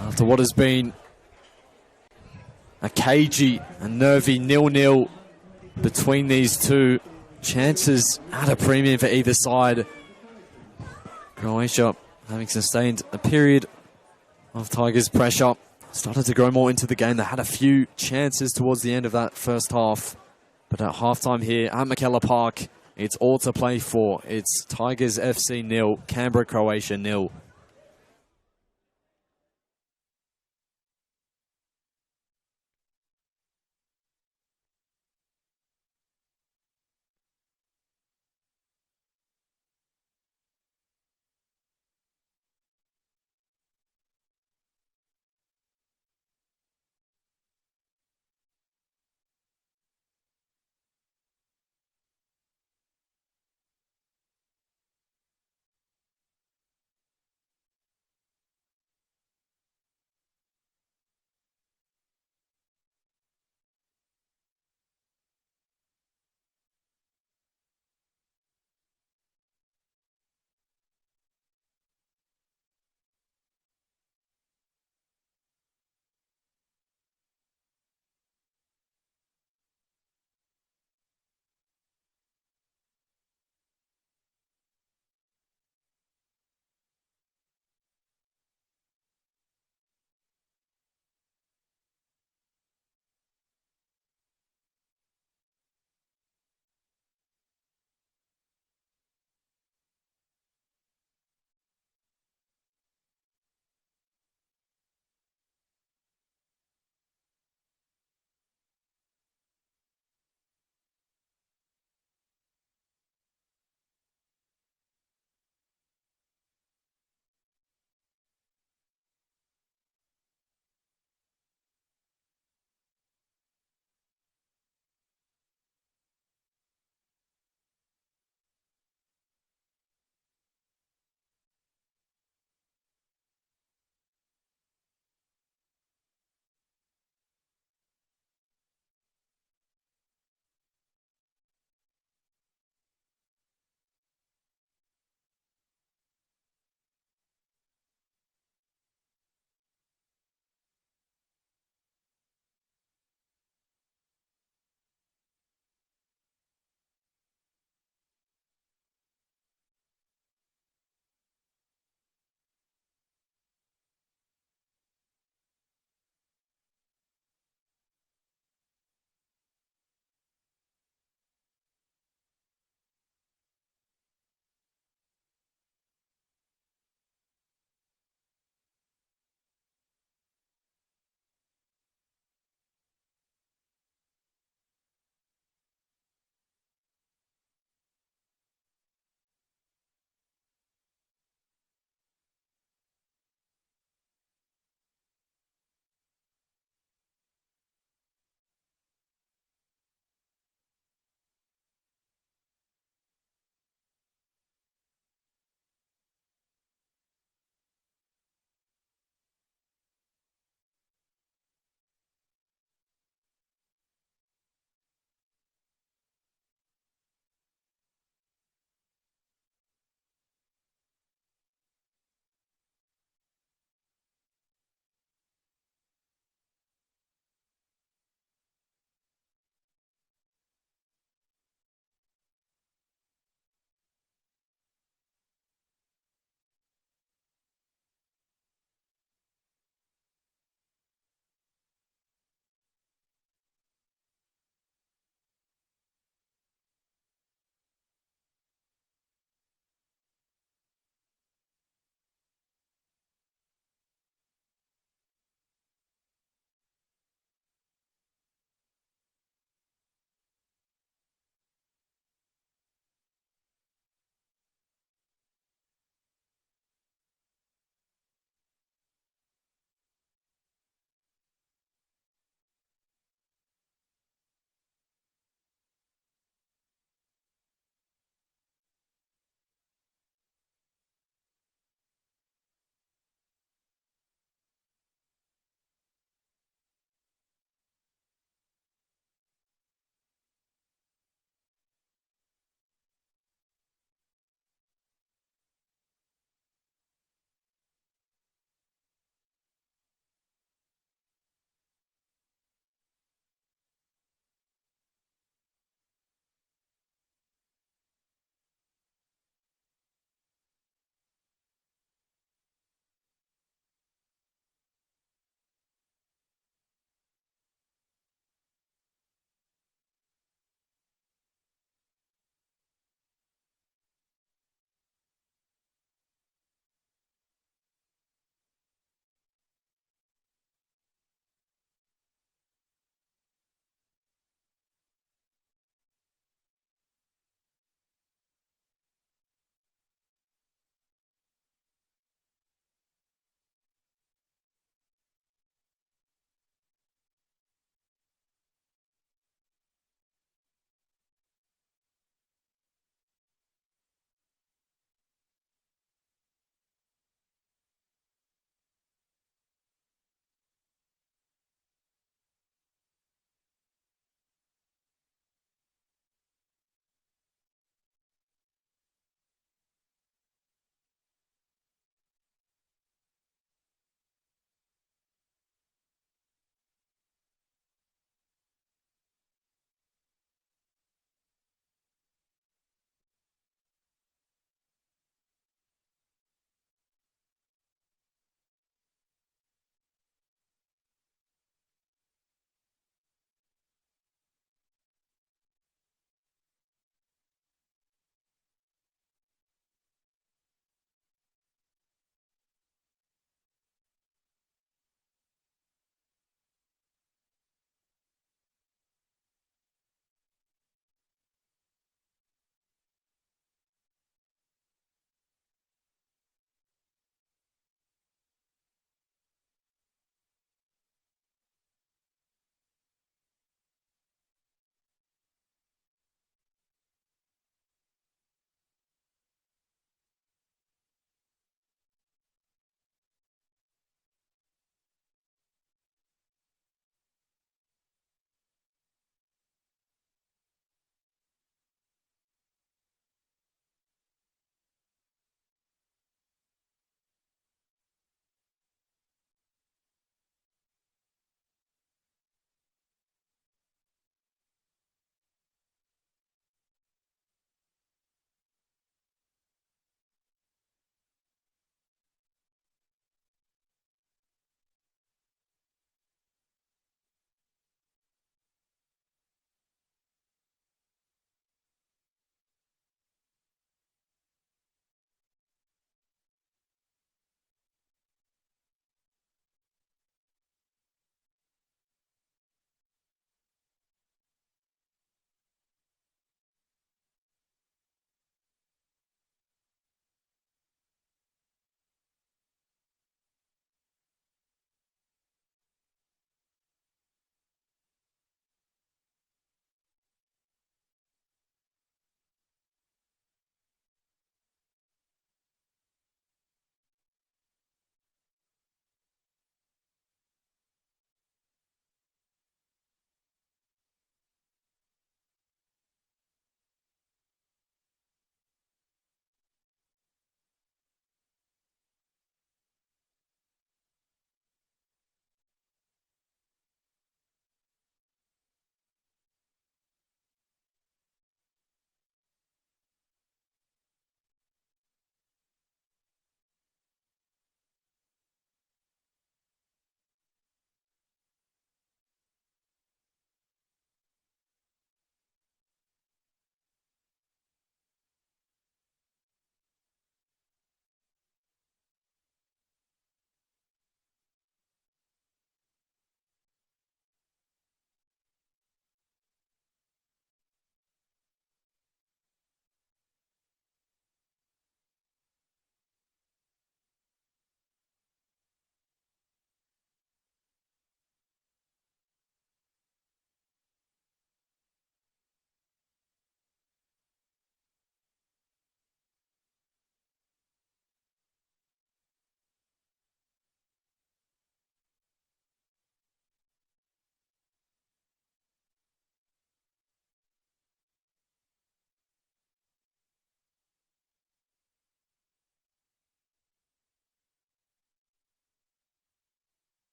after what has been a cagey and nervy 0-0 between these two. Chances at a premium for either side. Croatia having sustained a period of Tigers pressure. Started to grow more into the game. They had a few chances towards the end of that first half. But at halftime here at McKellar Park, it's all to play for. It's Tigers FC 0, Canberra Croatia 0.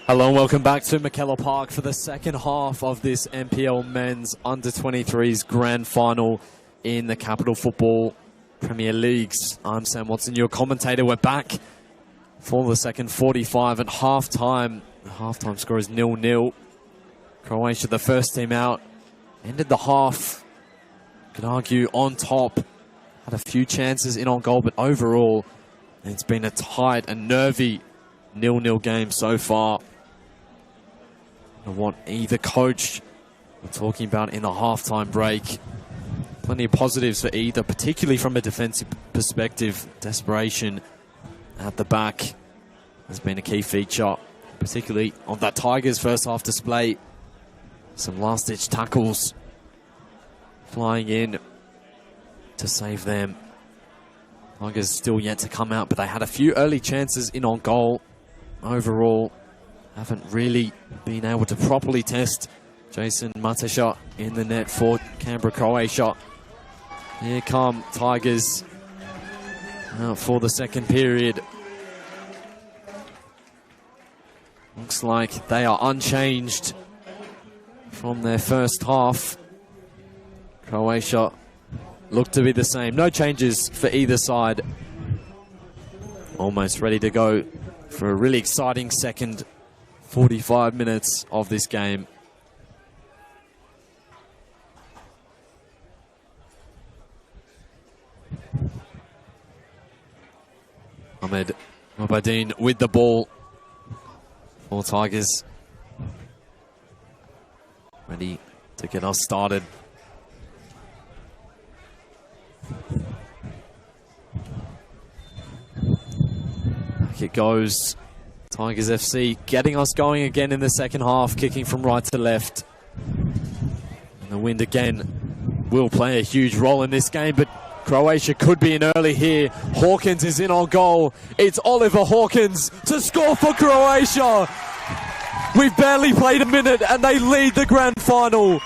Hello and welcome back to McKellar Park for the second half of this NPL Men's Under-23s Grand Final in the Capital Football Premier Leagues. I'm Sam Watson, your commentator. We're back for the second 45 at half-time. The half-time score is 0-0. Croatia, the first team out, ended the half, could argue, on top. Had a few chances in on goal, but overall, it's been a tight and nervy 0-0 game so far. And what either coach we're talking about in the halftime break. Plenty of positives for either, particularly from a defensive perspective. Desperation at the back has been a key feature, particularly on that Tigers first half display. Some last-ditch tackles flying in to save them. Tigers still yet to come out, but they had a few early chances in on goal. Overall, haven't really been able to properly test Jason Matesha in the net for Canberra Croatia. Here come Tigers out for the second period. Looks like they are unchanged from their first half. Croatia look to be the same. No changes for either side. Almost ready to go for a really exciting second 45 minutes of this game. Ahmed Mabadin with the ball for Tigers. Ready to get us started. Back it goes. Tigers FC getting us going again in the second half, kicking from right to left. And the wind again will play a huge role in this game, but Croatia could be in early here. Hawkins is in on goal. It's Oliver Hawkins to score for Croatia. We've barely played a minute and they lead the grand final.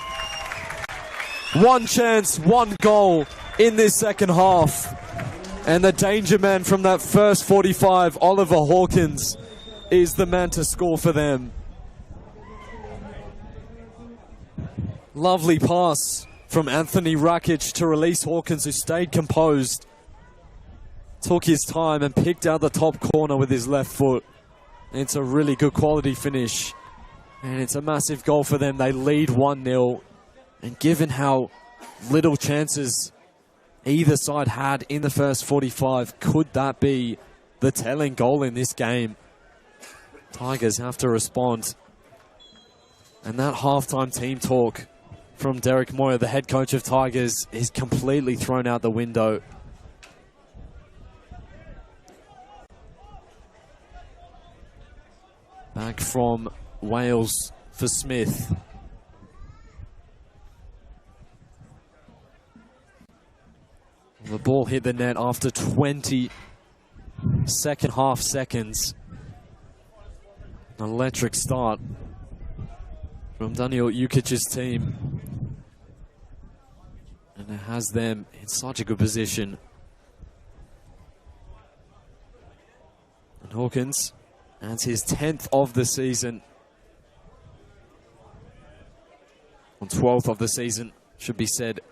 One chance, one goal in this second half. And the danger man from that first 45, Oliver Hawkins, is the man to score for them. Lovely pass from Anthony Rakic to release Hawkins, who stayed composed. Took his time and picked out the top corner with his left foot. It's a really good quality finish. And it's a massive goal for them. They lead 1-0. And given how little chances either side had in the first 45, could that be the telling goal in this game? Tigers have to respond. And that halftime team talk from Derek Moyer, the head coach of Tigers, is completely thrown out the window. Back from Wales for Smith. The ball hit the net after 20 second half seconds. An electric start from Daniel Jukic's team. And it has them in such a good position. And Hawkins adds his 10th of the season. On 12th of the season, should be said.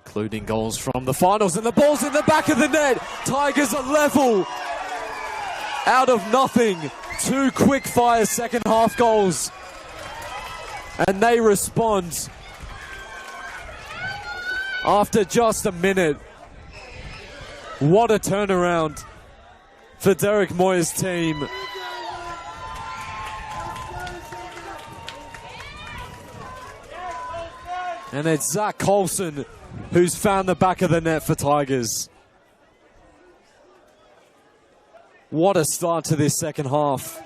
Including goals from the finals, and the ball's in the back of the net. Tigers are level. Out of nothing. Two quick-fire second-half goals. And they respond after just a minute. What a turnaround for Derek Moyer's team. And it's Zach Colson who's found the back of the net for Tigers. What a start to this second half.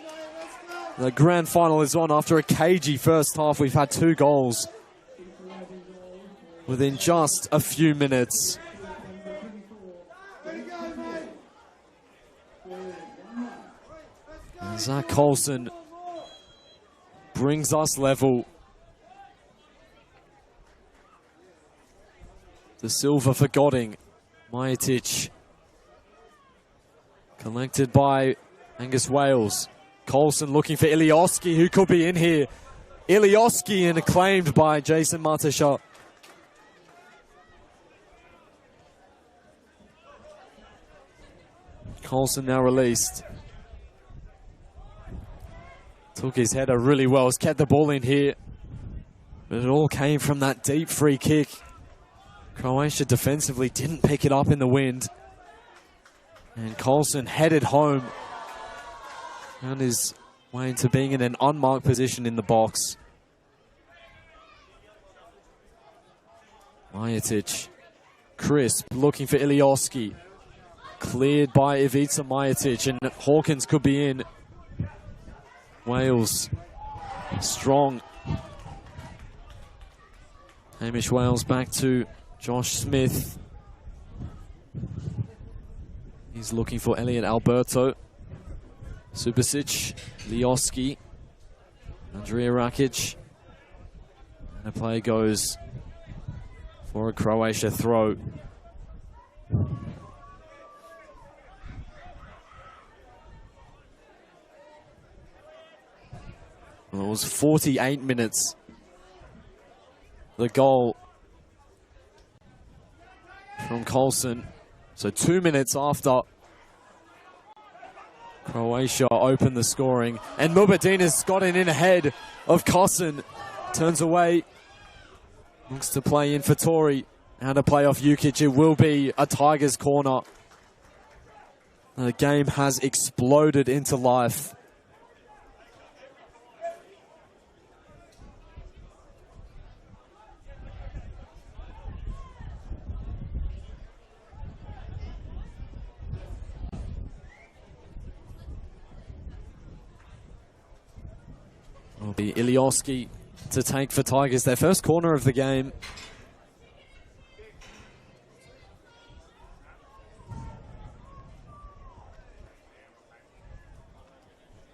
The grand final is on after a cagey first half. We've had 2 goals within just a few minutes. And Zach Colson brings us level. De Silva for Godding. Majetic collected by Angus Wales. Coulson looking for Ilioski, who could be in here. Ilioski and claimed by Jason Martesha. Coulson now released. Took his header really well. Has kept the ball in here. But it all came from that deep free kick. Croatia defensively didn't pick it up in the wind. And Coulson headed home. Found his way into being in an unmarked position in the box. Majetic. Crisp looking for Ilioski. Cleared by Ivica Majetic, and Hawkins could be in. Wales strong. Hamish Wales back to Josh Smith. He's looking for Elliot Alberto. Subasic, Lioski, Andrija Rakic. And the play goes for a Croatia throw. Well, it was 48 minutes. The goal from Coulson. So 2 minutes after Croatia opened the scoring. And Mubadina's got it in ahead of Coulson. Turns away. Looks to play in for Tori. How to play off Jukic. It will be a Tigers corner. The game has exploded into life. Will be Ilioski to take for Tigers, their first corner of the game.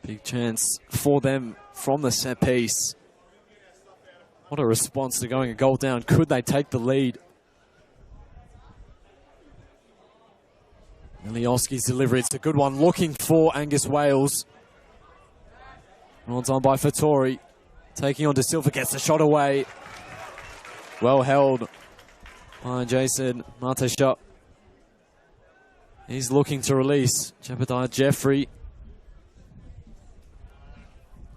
Big chance for them from the set piece. What a response to going a goal down. Could they take the lead? Ilioski's delivery, it's a good one. Looking for Angus Wales. Well done by Fattori. Taking on De Silva, gets the shot away. Well held by Jason Martesha. He's looking to release. Jebediah Jeffrey.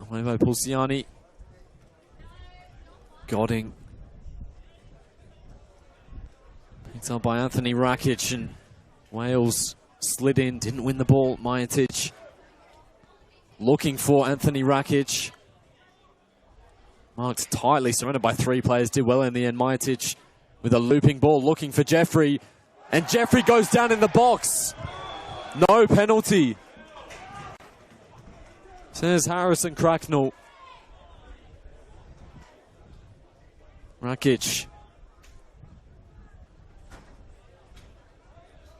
Away by Pulsiani. Godding. Picked up by Anthony Rakic, and Wales slid in, didn't win the ball. Majetic looking for Anthony Rakic. Marked tightly, surrounded by three players, did well in the end. Majetic with a looping ball, looking for Jeffrey. And Jeffrey goes down in the box. No penalty, says Harrison Cracknell. Rakic.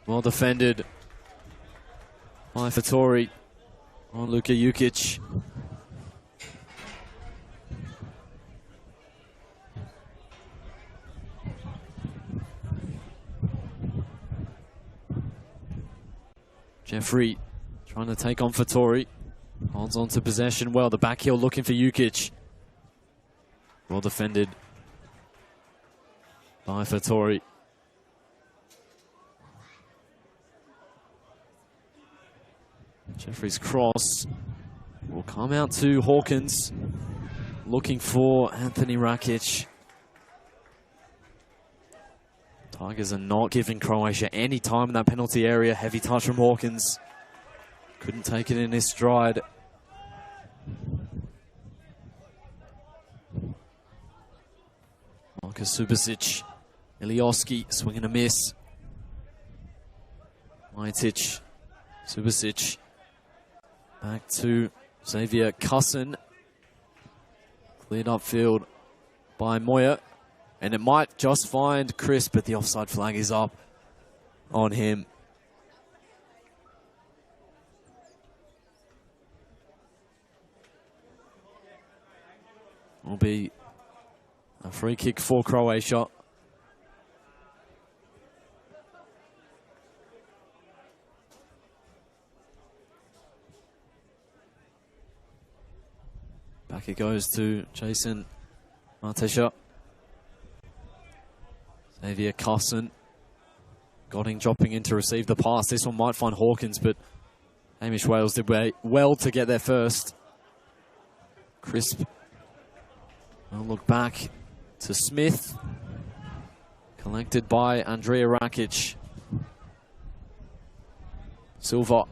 Well defended by Fattori on Luka Jukic. Jeffrey trying to take on Fattori. Holds on to possession well. The back heel looking for Jukic. Well defended by Fattori. Jeffrey's cross will come out to Hawkins. Looking for Anthony Rakic. Tigers are not giving Croatia any time in that penalty area. Heavy touch from Hawkins. Couldn't take it in his stride. Marcus Subasic. Ilioski swing and a miss. Majetic. Subasic. Back to Xavier Cusson. Cleared upfield by Moya. And it might just find Chris, but the offside flag is up on him. Will be a free kick for Croatia. Back it goes to Jason Martesha. Xavier Carson. Godding dropping in to receive the pass. This one might find Hawkins, but Hamish Wales did well to get there first. Crisp. I'll look back to Smith. Collected by Andrea Rakic. Silva.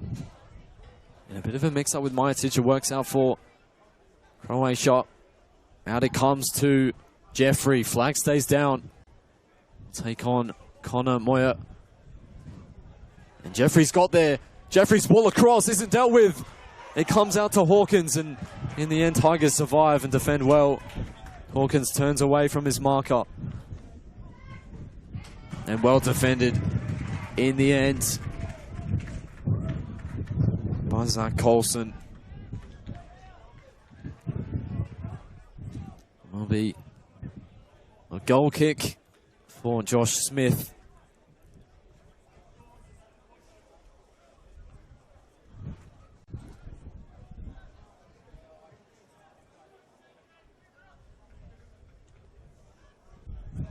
In a bit of a mix-up with Majatic. It works out for Croatia. Out it comes to Jeffrey. Flag stays down. Take on Connor Moyer. And Jeffrey's got there. Jeffrey's ball across isn't dealt with. It comes out to Hawkins, and in the end, Tigers survive and defend well. Hawkins turns away from his marker. And well defended in the end by Zach Colson. Will be a goal kick for Josh Smith.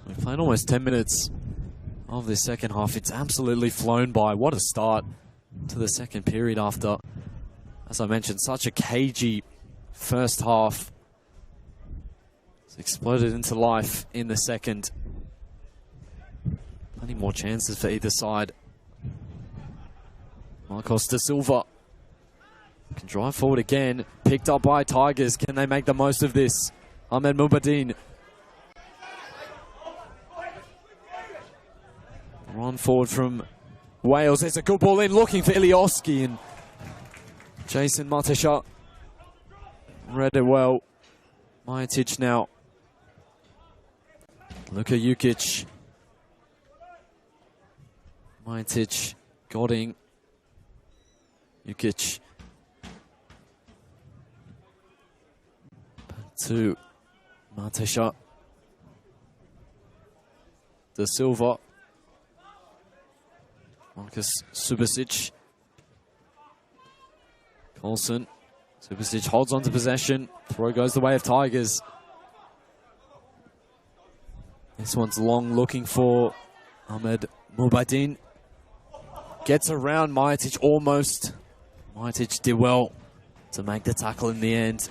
We've played almost 10 minutes of this second half. It's absolutely flown by. What a start to the second period after, as I mentioned, such a cagey first half. It's exploded into life in the second. Plenty more chances for either side. Marcos da Silva can drive forward again. Picked up by Tigers. Can they make the most of this? Ahmed Mubadin. Run forward from Wales. There's a good ball in, looking for Ilioski, and Jason Martesha read it well. Majatic now. Luka Jukic. Majatic, Godding. Jukic. Back to Martesha. Da Silva. Marcus Subasic. Colson. Subasic holds on to possession. Throw goes the way of Tigers. This one's long, looking for Ahmed Mubadin. Gets around Majatic almost. Majatic did well to make the tackle in the end.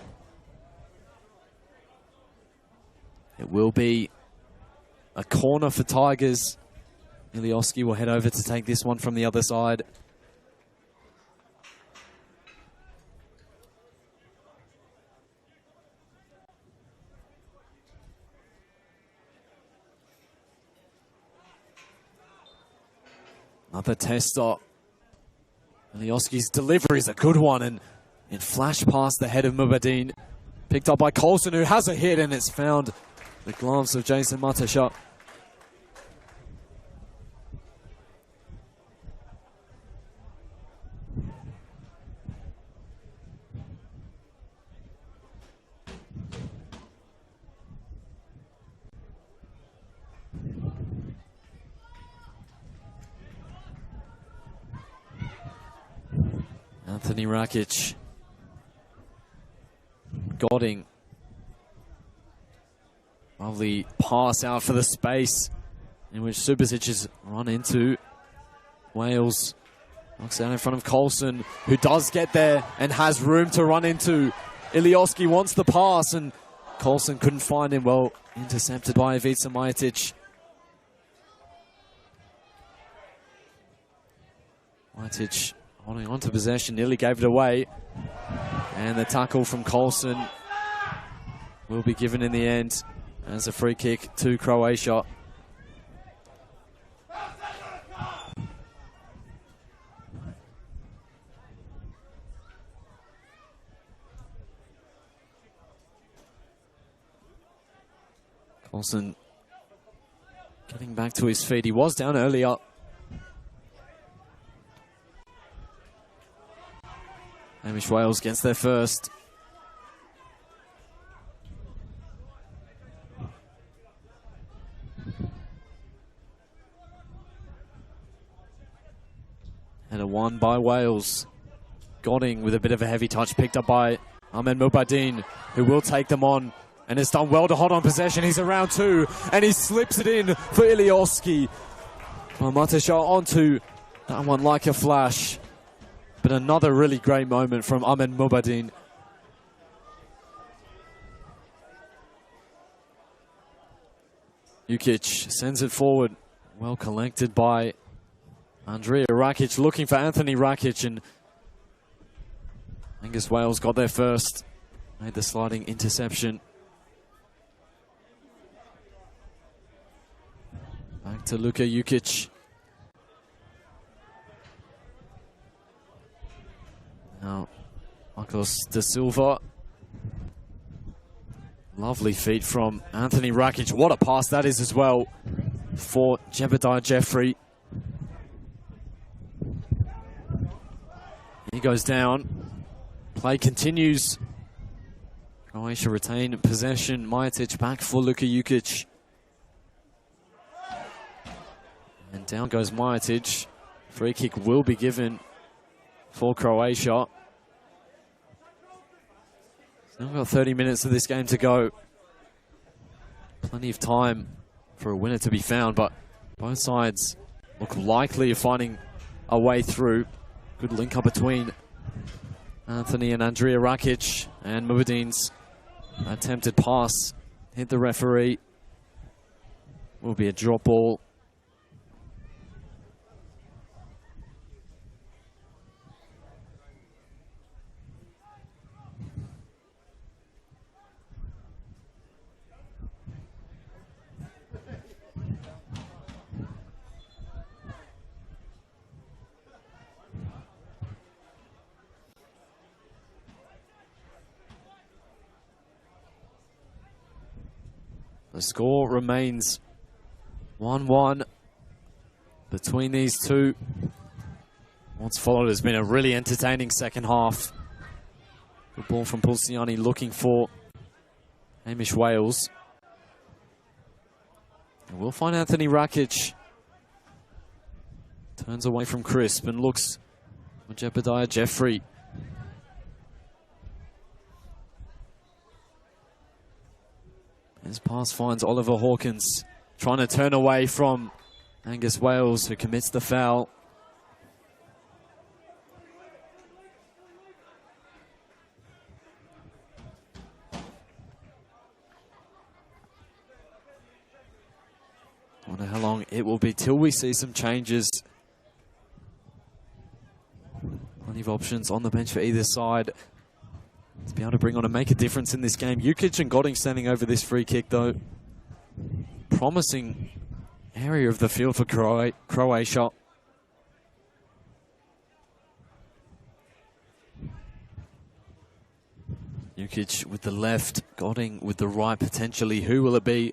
It will be a corner for Tigers. Ilioski will head over to take this one from the other side. Another tester. Ilioski's delivery is a good one, and it flashed past the head of Mubadin. Picked up by Colson, who has a hit, and it's found the gloves of Jason Martesha. Anthony Rakic. Godding. Lovely pass out for the space in which Subasic has run into. Wales knocks out in front of Colson, who does get there and has room to run into. Ilioski wants the pass, and Colson couldn't find him. Well intercepted by Ivica Majatic. Majatic holding on to possession, nearly gave it away. And the tackle from Colson will be given in the end as a free kick to Croatia. Colson getting back to his feet. He was down earlier. Hamish Wales gets there first. And a one by Wales. Godding with a bit of a heavy touch, picked up by Ahmed Mubadin, who will take them on, and has done well to hold on possession. He's around two, and he slips it in for Ilioski. Matesha onto that one like a flash. But another really great moment from Ahmed Mubadin. Jukic sends it forward. Well collected by Andrea Rakic, looking for Anthony Rakic, and Angus Wales got there first. Made the sliding interception. Back to Luka Jukic. Now, Marcos da Silva. Lovely feet from Anthony Rakic. What a pass that is as well for Jebediah Jeffrey. He goes down. Play continues. Croatia retain possession. Majetic back for Luka Jukic. And down goes Majetic. Free kick will be given for Croatia. Still got 30 minutes of this game to go. Plenty of time for a winner to be found, but both sides look likely of finding a way through. Good link up between Anthony and Andrea Rakic, and Mubadin's attempted pass hit the referee. Will be a drop ball. The score remains 1-1 between these two. What's followed has been a really entertaining second half. Good ball from Pulciani looking for Hamish Wales. And we'll find Anthony Rakic. Turns away from Crisp and looks for Jebediah Jeffrey. His pass finds Oliver Hawkins, trying to turn away from Angus Wales, who commits the foul. I wonder how long it will be till we see some changes. Plenty of options on the bench for either side to be able to bring on and make a difference in this game. Jukic and Godding standing over this free kick, though. Promising area of the field for Croatia. Jukic with the left, Godding with the right potentially. Who will it be?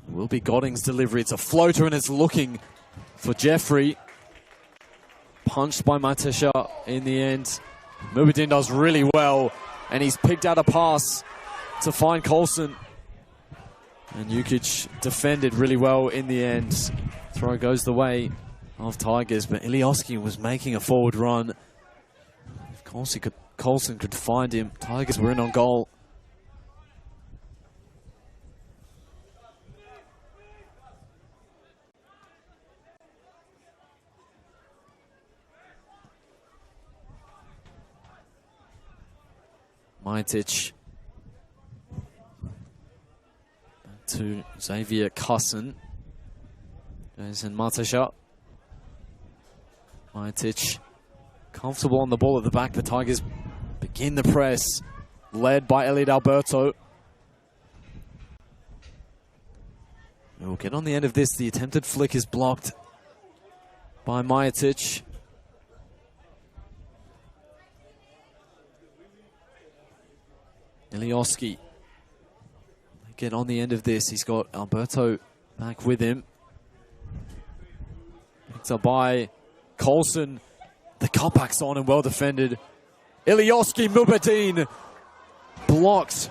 It will be Godding's delivery. It's a floater and it's looking for Jeffrey. Punched by Matesha in the end. Mubadin does really well, and he's picked out a pass to find Coulson. And Jukic defended really well in the end. Throw goes the way of Tigers, but Ilioski was making a forward run. If Coulson could find him, Tigers were in on goal. Majetic back to Xavier Cussen. Goes in Matesha. Majetic comfortable on the ball at the back. The Tigers begin the press, led by Elliot Alberto. We'll get on the end of this. The attempted flick is blocked by Majetic. Ilioski. Get on the end of this. He's got Alberto back with him. Picked up by Coulson. The cutback's on and well defended. Ilioski, Mubadin blocked.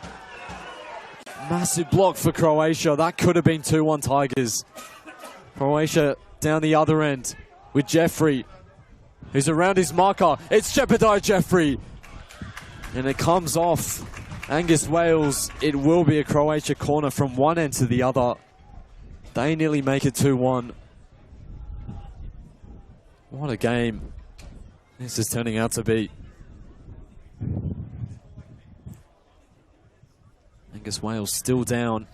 Massive block for Croatia. That could have been 2-1 Tigers. Croatia down the other end with Jeffrey. who's around his marker. It's Jebediah Jeffrey. And it comes off Angus Wales. It will be a Croatia corner from one end to the other. They nearly make it 2-1. What a game this is turning out to be. Angus Wales still down.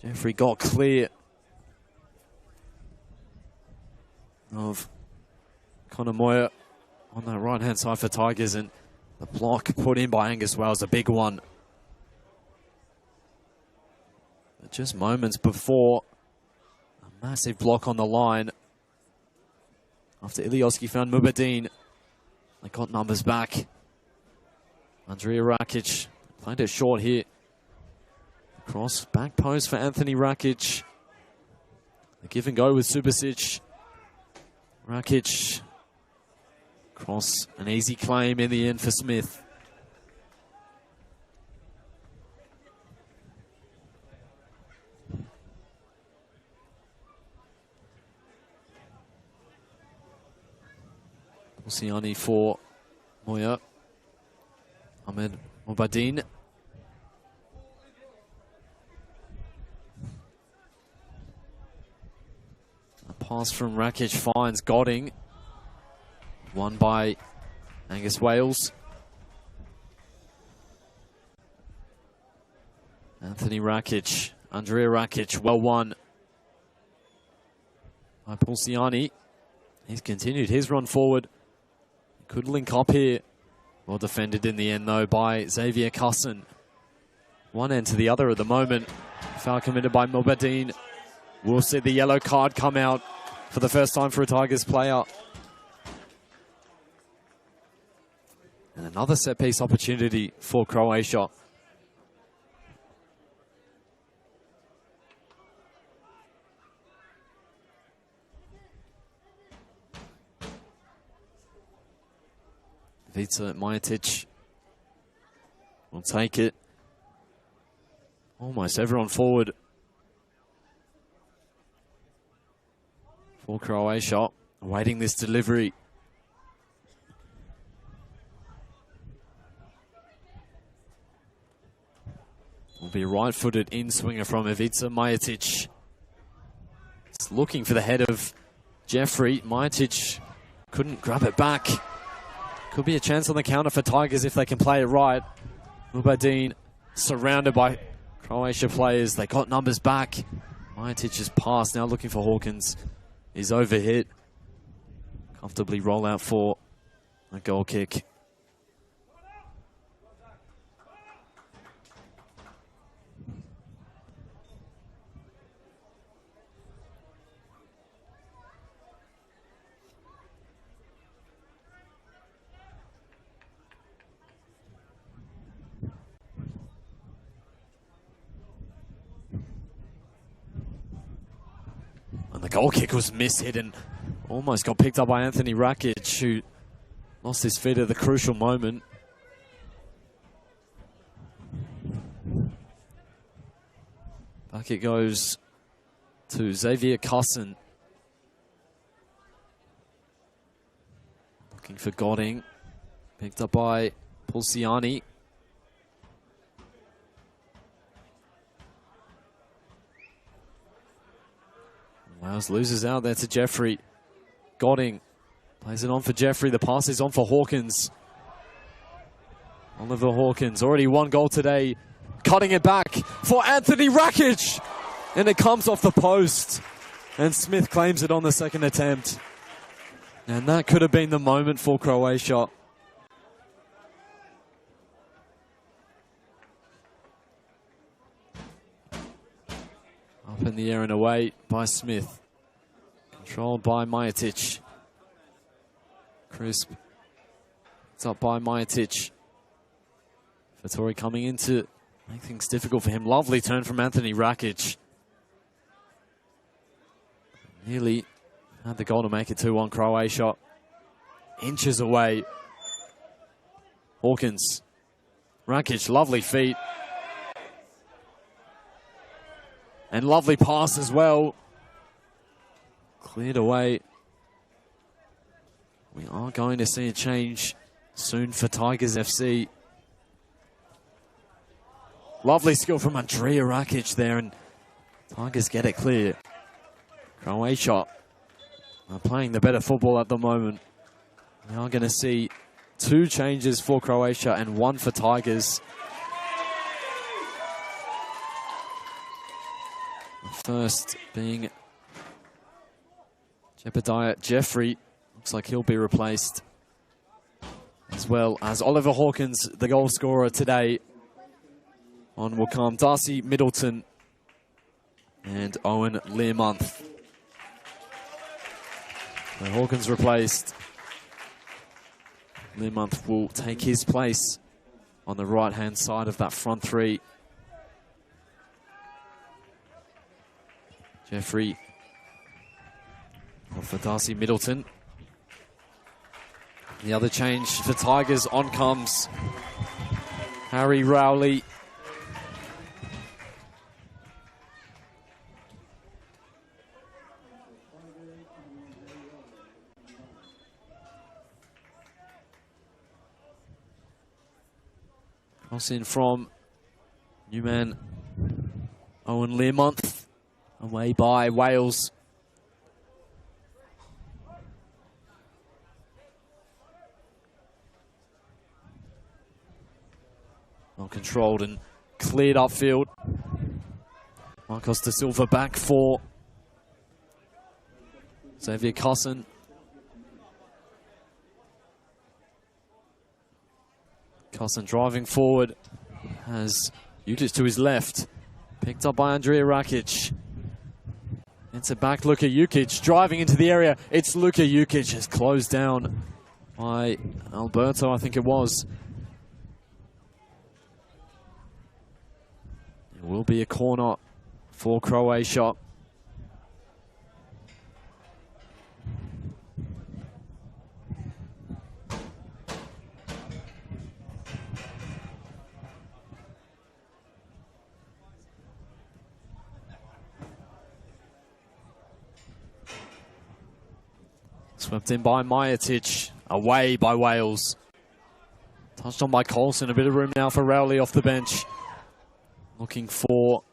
Jeffrey got clear of Connor Moyer on that right-hand side for Tigers, and the block put in by Angus Wales, a big one. But just moments before, a massive block on the line. After Ilioski found Mubadin, they got numbers back. Andrea Rakic played it short here. Cross, back post for Anthony Rakic. The give and go with Subasic. Rakic. Cross, an easy claim in the end for Smith. Luciani for Moya. Ahmed Mubadin. A pass from Rakic finds Godding. Won by Angus Wales. Anthony Rakic. Andrea Rakic, well won by Pulciani. He's continued his run forward. Could link up here. Well defended in the end, though, by Xavier Cusson. One end to the other at the moment. Foul committed by Mubadin. We'll see the yellow card come out for the first time for a Tigers player. And another set-piece opportunity for Croatia. Vica Majetic will take it. Almost everyone forward for Croatia, awaiting this delivery. Will be a right-footed in-swinger from Ivica Majetic. It's looking for the head of Jeffrey. Majetic couldn't grab it back. Could be a chance on the counter for Tigers if they can play it right. Mubadin surrounded by Croatia players. They got numbers back. Majetic's pass now looking for Hawkins. Is overhit. Comfortably roll out for a goal kick. The goal kick was mishit and almost got picked up by Anthony Rakic, who lost his feet at the crucial moment. Back it goes to Xavier Cusson. Looking for Godding. Picked up by Pulciani. Wales loses out there to Jeffrey. Godding plays it on for Jeffrey. The pass is on for Hawkins. Oliver Hawkins, already one goal today. Cutting it back for Anthony Rakic. And it comes off the post. And Smith claims it on the second attempt. And that could have been the moment for Croatia. Up in the air and away by Smith. Controlled by Majetic. Crisp. It's up by Majetic. Vettori coming in to make things difficult for him. Lovely turn from Anthony Rakic. Nearly had the goal to make it 2-1 Croatia. Inches away. Hawkins. Rakic, lovely feet. And lovely pass as well. cleared away. We are going to see a change soon for Tigers FC. Lovely skill from Andrea Rakic there, and Tigers get it clear. Croatia are playing the better football at the moment. We are going to see 2 changes for Croatia and 1 for Tigers. The first being Jebediah Jeffrey. Looks like he'll be replaced, as well as Oliver Hawkins, the goal scorer today. On will come Darcy Middleton and Owen Learmonth. So Hawkins replaced. Learmonth will take his place on the right-hand side of that front 3. Jeffrey for Darcy Middleton. The other change for Tigers, on comes Harry Rowley. Cross in from new man Owen Learmonth, away by Wales. Well controlled and cleared upfield. Marcos da Silva back for Xavier Cosson. Cosson driving forward, has Jukic to his left. Picked up by Andrea Rakic. It's a back Luka Jukic driving into the area. It's Luka Jukic, has closed down by Alberto, I think it was. It will be a corner for Croatia. Swept in by Majetic, away by Wales. Touched on by Coulson, a bit of room now for Rowley off the bench. Looking for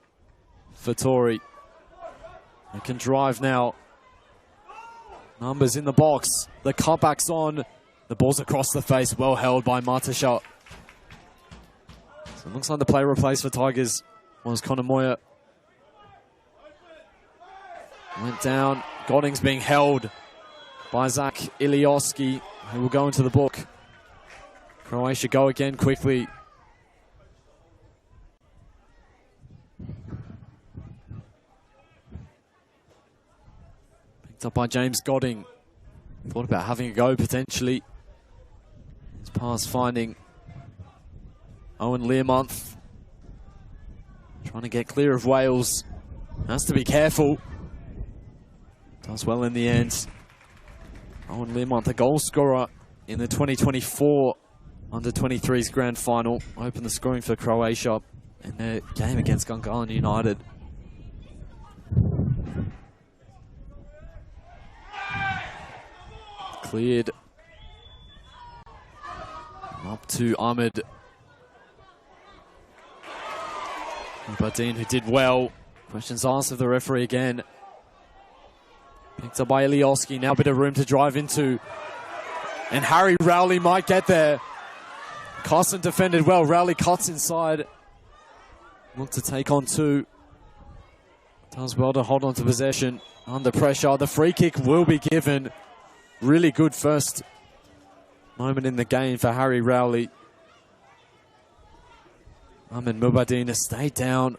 Fattori. They can drive now. Numbers in the box. The cutback's on. The ball's across the face, well held by Martasha. So it looks like the player replaced for Tigers was Connor Moyer. Went down. Godding's being held by Zach Ilioski, who will go into the book. Croatia go again quickly. Picked up by James Godding. Thought about having a go potentially. His pass finding Owen Learmonth. Trying to get clear of Wales. Has to be careful. Does well in the end. Owen Learmonth, the goal scorer in the 2024 Under-23's Grand Final. Opened the scoring for Croatia in their game against Gungahlin United. Cleared. Up to Ahmed Badin, who did well. Questions asked of the referee again. Picked up by Ilioski, now a bit of room to drive into. And Harry Rowley might get there. Cosson defended well, Rowley cuts inside. Look to take on 2. Does well to hold on to possession. Under pressure, the free kick will be given. Really good first moment in the game for Harry Rowley. Ahmed Mubadin has stayed down.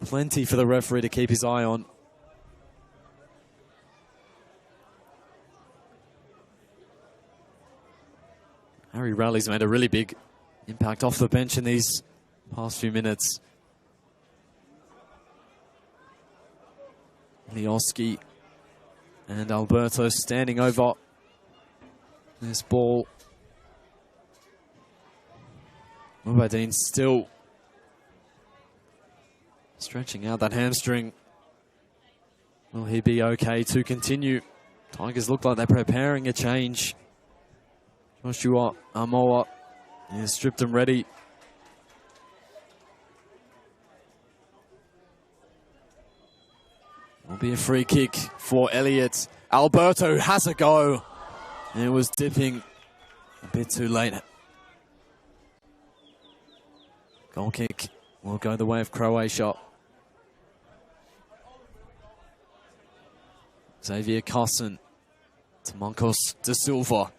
Plenty for the referee to keep his eye on. Harry Rowley's made a really big impact off the bench in these past few minutes. Ilioski and Alberto standing over this ball. Mubadin still stretching out that hamstring. Will he be okay to continue? Tigers look like they're preparing a change. Joshua Amoa is stripped and ready. Will be a free kick for Elliott. Alberto has a go. It was dipping a bit too late. Goal kick will go the way of Croatia. Xavier Carson to Marcos de Silva.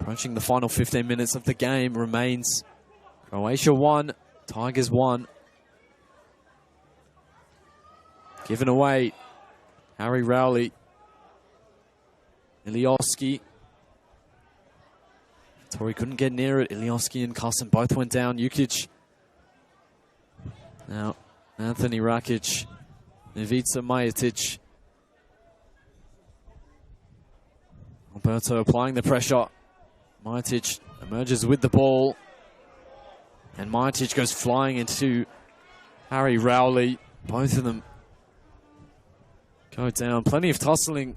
Approaching the final 15 minutes of the game remains Croatia 1, Tigers 1. Given away, Harry Rowley, Ilioski. Tori couldn't get near it. Ilioski and Carson both went down. Jukic. Now, Anthony Rakic, Ivica Majetic. Alberto applying the pressure. Majetic emerges with the ball. And Majetic goes flying into Harry Rowley. Both of them go down. Plenty of tussling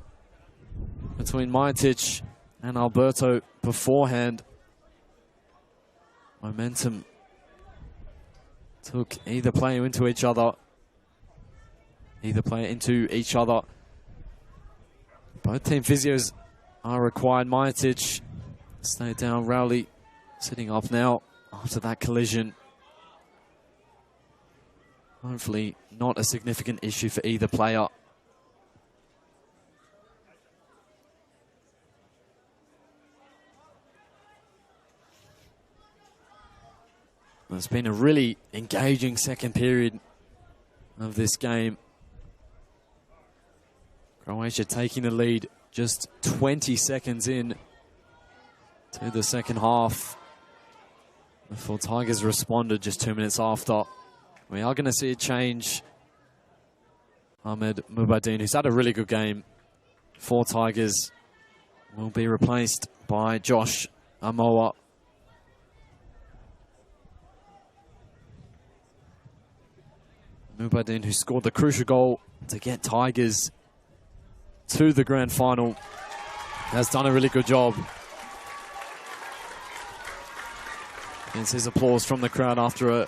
between Majetic and Alberto beforehand. Momentum took either player into each other. Both team physios are required. Majetic stayed down. Rowley sitting up now after that collision. Hopefully not a significant issue for either player. It's been a really engaging second period of this game. Croatia taking the lead just 20 seconds in to the second half before Tigers responded just 2 minutes after. We are going to see a change. Ahmed Mubadin, who's had a really good game for Tigers, will be replaced by Josh Amoa. Mubadin, who scored the crucial goal to get Tigers to the grand final, has done a really good job. It's his applause from the crowd after a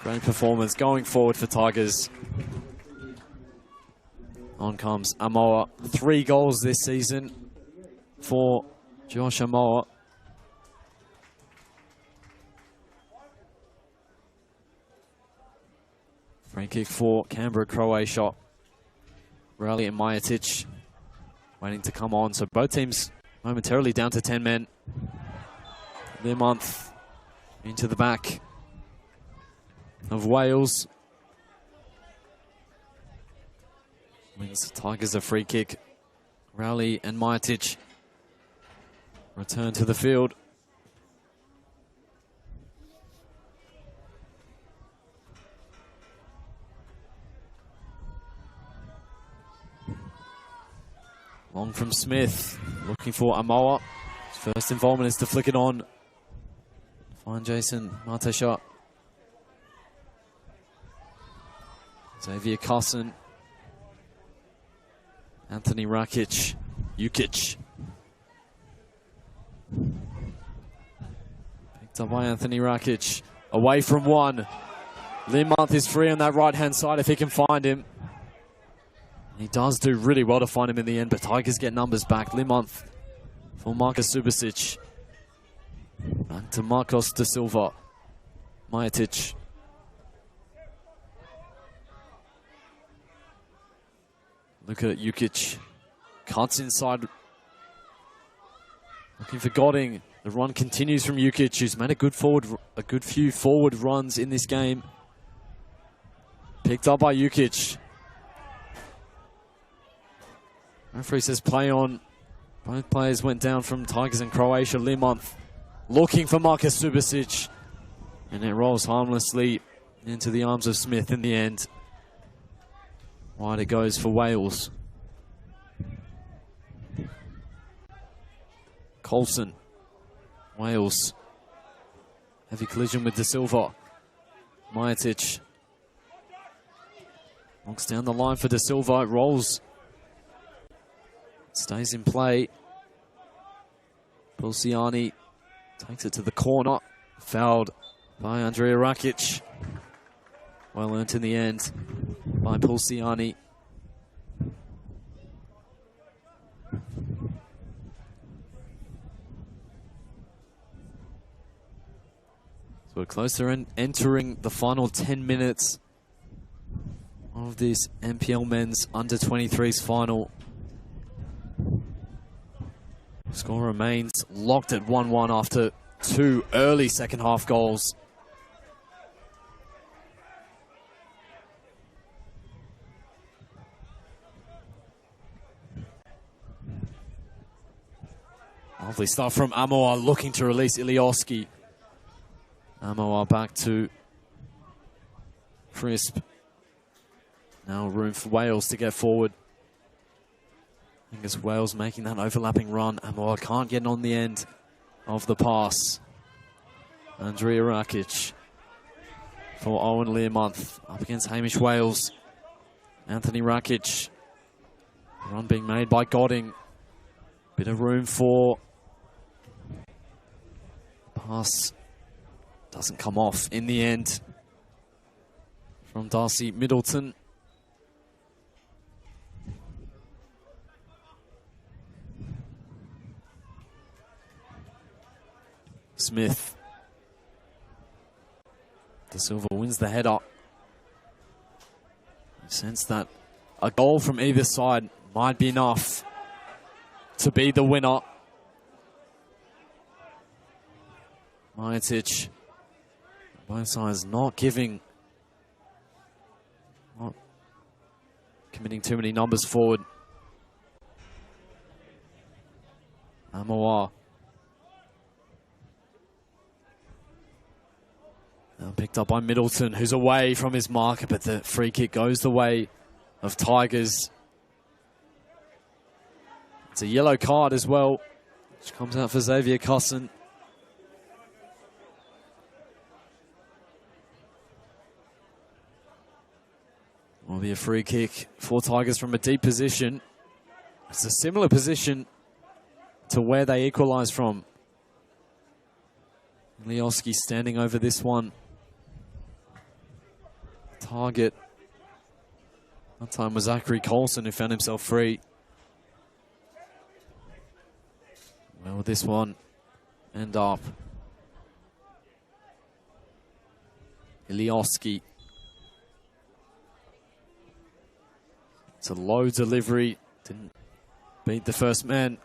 great performance going forward for Tigers. On comes Amoa. 3 goals this season for Josh Amoa. Free kick for Canberra Croatia. Rowley and Majetic waiting to come on. So both teams momentarily down to 10 men. Learmonth into the back of Wales. Wins Tigers a free kick. Rowley and Majetic return to the field. Long from Smith, looking for Amoa. His first involvement is to flick it on. Find Jason Martesha. Xavier Carson. Anthony Rakic. Jukic. Picked up by Anthony Rakic. Away from one. Learmonth is free on that right-hand side if he can find him. He does do really well to find him in the end, but Tigers get numbers back. Learmonth for Marcus Subasic. Back to Marcos de Silva. Majetic. Look at Jukic. Cuts inside. Looking for Godding. The run continues from Jukic, who's made a good few forward runs in this game. Picked up by Jukic. Referee says play on. Both players went down from Tigers and Croatia. Learmonth looking for Marcus Subasic. And it rolls harmlessly into the arms of Smith in the end. Wide it goes for Wales. Coulson. Wales. Heavy collision with De Silva. Majetic. Knocks down the line for De Silva. It rolls. Stays in play. Pulciani takes it to the corner. Fouled by Andrea Rakic. Well earned in the end by Pulciani. So we're closer in entering the final 10 minutes of this NPL men's under 23s final. Score remains locked at 1-1 after 2 early second half goals. Lovely stuff from Amoa, looking to release Ilioski. Amoa back to Crisp. Now room for Wales to get forward. I think it's Wales making that overlapping run. Amoa can't get on the end of the pass. Andrea Rakic for Owen Learmonth up against Hamish Wales. Anthony Rakic. Run being made by Godding. Bit of room for pass. Doesn't come off in the end from Darcy Middleton. Smith. De Silva wins the header. You sense that a goal from either side might be enough to be the winner. Majetic, both sides not committing too many numbers forward. Amoa. Now picked up by Middleton, who's away from his marker, but the free kick goes the way of Tigers. It's a yellow card as well, which comes out for Xavier Cusson. Will be a free kick for Tigers from a deep position. It's a similar position to where they equalised from. Ilioski standing over this one. Target. That time was Zachary Colson, who found himself free. Where will this one end up? Ilioski. It's a low delivery. Didn't beat the first man.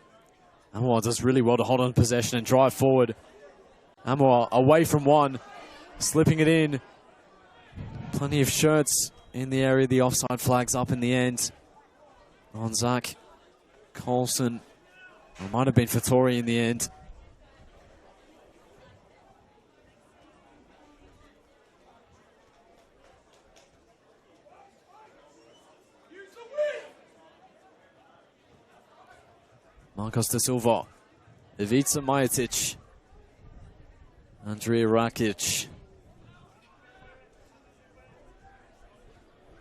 Amoa does really well to hold on to possession and drive forward. Amoa away from one. Slipping it in. Plenty of shirts in the area. The offside flag's up in the end. On Zach Colson. It might have been Fattori in the end. Marcos De Silva. Ivica Majetic. Andrea Rakic.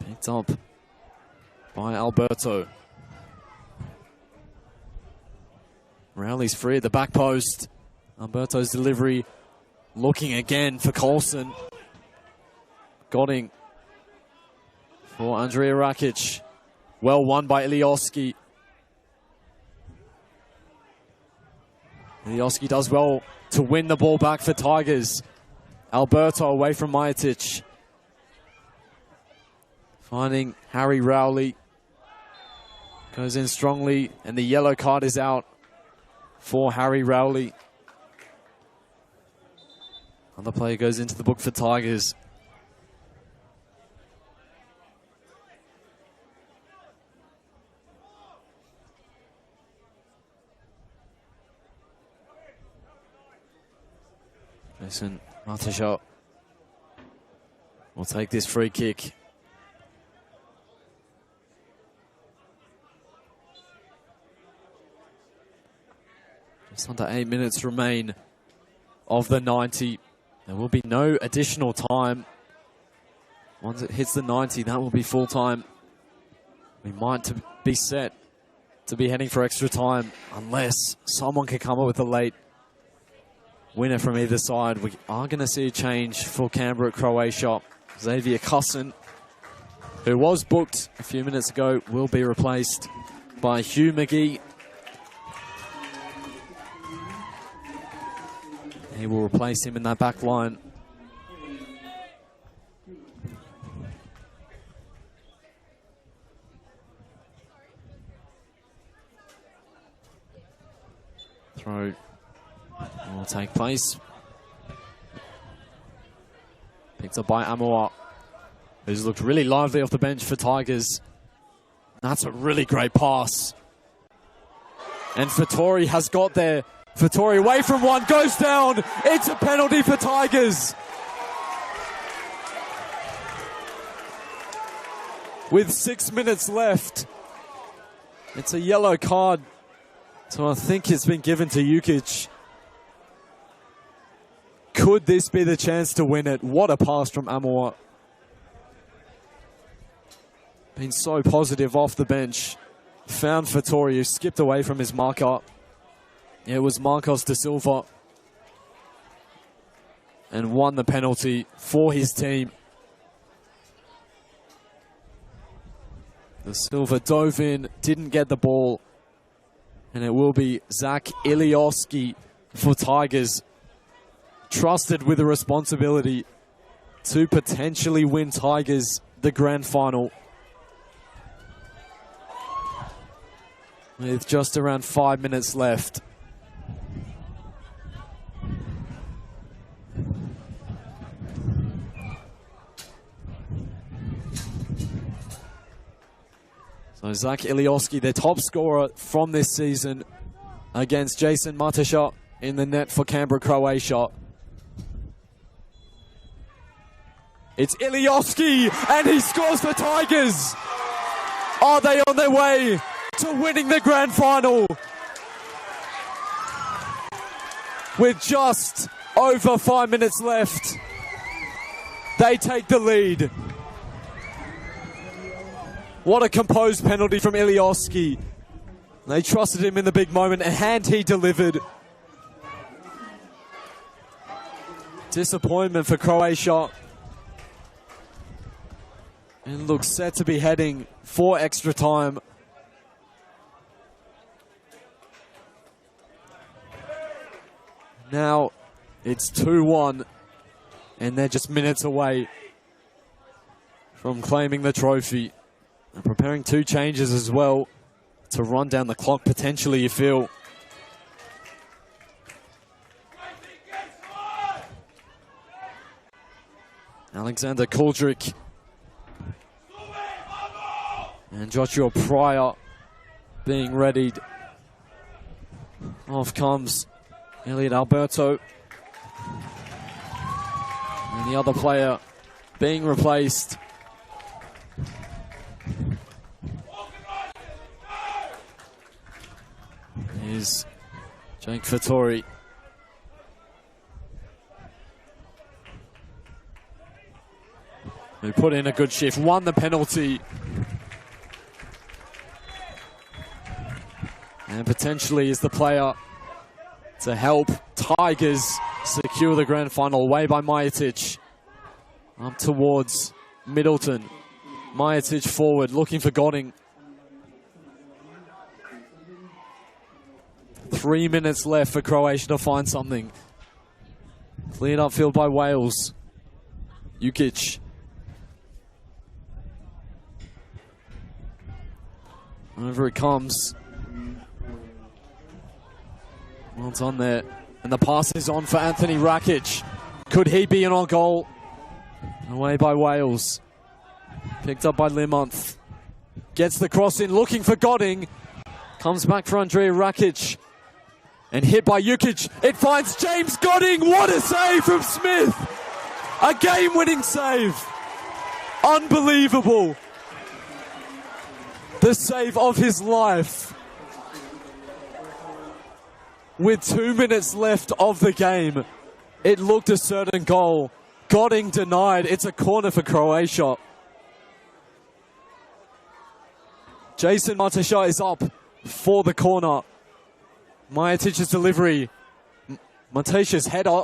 Picked up by Alberto. Rowley's free at the back post. Alberto's delivery looking again for Colson. Godding for Andrea Rakic. Well won by Ilioski. Ilioski does well to win the ball back for Tigers. Alberto away from Majetic. Finding Harry Rowley. Goes in strongly, and the yellow card is out for Harry Rowley. Another player goes into the book for Tigers. Jason Martichot will take this free kick. Just under 8 minutes remain of the 90. There will be no additional time. Once it hits the 90, that will be full time. We might be set to be heading for extra time unless someone can come up with a late winner from either side. We are going to see a change for Canberra Croatia. Xavier Cusson, who was booked a few minutes ago, will be replaced by Hugh McGee. He will replace him in that back line. Throw will take place. Picked up by Amoa, who's looked really lively off the bench for Tigers. That's a really great pass. And Fattori has got there. Fattori away from one, goes down. It's a penalty for Tigers. With 6 minutes left. It's a yellow card. So I think it's been given to Jukic. Could this be the chance to win it? What a pass from Amoa. Been so positive off the bench. Found Fattori, who skipped away from his marker. It was Marcos de Silva. And won the penalty for his team. De Silva dove in, didn't get the ball. And it will be Zach Ilioski for Tigers. Trusted with the responsibility to potentially win Tigers the grand final. With just around 5 minutes left. So Zach Ilioski, their top scorer from this season, against Jason Matasha in the net for Canberra Croatia. It's Ilioski, and he scores for Tigers. Are they on their way to winning the grand final? With just over 5 minutes left, they take the lead. What a composed penalty from Ilioski. They trusted him in the big moment, and he delivered. Disappointment for Croatia. And looks set to be heading for extra time. Now it's 2-1, and they're just minutes away from claiming the trophy. And preparing two changes as well to run down the clock, potentially, you feel. Alexander Kuldrick and Joshua Pryor being readied. Off comes Elliot Alberto. And the other player being replaced is Jake Fattori. Who put in a good shift, won the penalty. And potentially is the player to help Tigers secure the grand final. Away by Majetic. Up towards Middleton. Majetic forward, looking for Godding. 3 minutes left for Croatia to find something. Cleared upfield by Wales. Jukic. Over it comes. Well done there. And the pass is on for Anthony Rakic. Could he be in on goal? Away by Wales. Picked up by Limonth. Gets the cross in, looking for Godding. Comes back for Andrea Rakic. And hit by Jukic. It finds James Godding. What a save from Smith. A game-winning save. Unbelievable. The save of his life. With 2 minutes left of the game, it looked a certain goal. Godding denied. It's a corner for Croatia. Jason Matesha is up for the corner. Majetich's delivery. Matesha's header.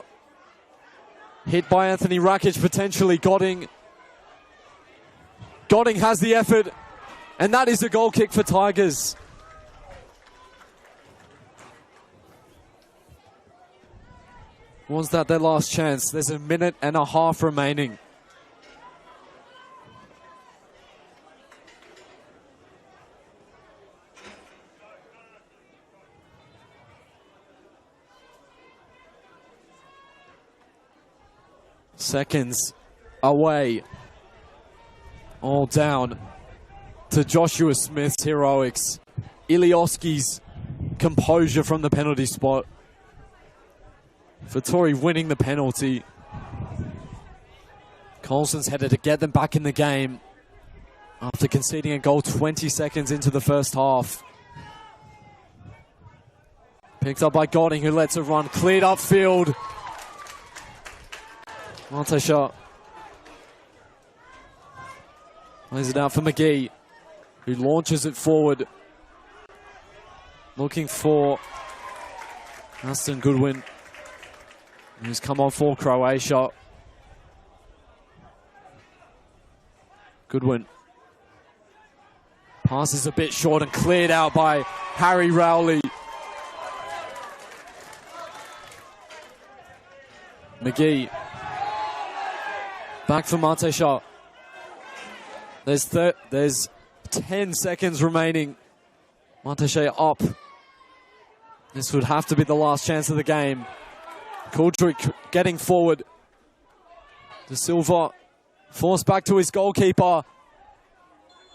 Hit by Anthony Rakic, potentially Godding. Godding has the effort. And that is a goal kick for Tigers. Was that their last chance? There's a minute and a half remaining. Seconds away. All down to Joshua Smith's heroics. Ilioski's composure from the penalty spot. Vittori winning the penalty. Colson's headed to get them back in the game after conceding a goal 20 seconds into the first half. Picked up by Godding, who lets it run. Cleared upfield. Matesha lays it out for McGee, who launches it forward. Looking for Aston Goodwin, who's come on for Croatia. Goodwin passes a bit short and cleared out by Harry Rowley. McGee back for Matesha. There's 10 seconds remaining. Matesha up. This would have to be the last chance of the game. Kuldrick getting forward. De Silva forced back to his goalkeeper.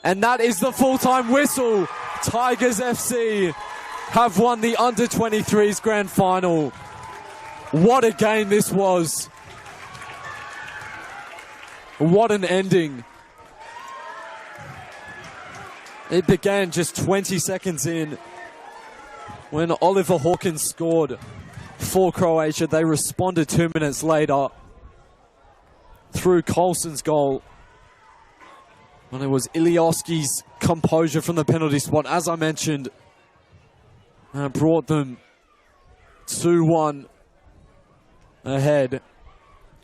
And that is the full-time whistle. Tigers FC have won the Under-23's Grand Final. What a game this was. What an ending. It began just 20 seconds in when Oliver Hawkins scored for Croatia. They responded 2 minutes later through Colson's goal. And it was Ilioski's composure from the penalty spot, as I mentioned, and brought them 2-1 ahead.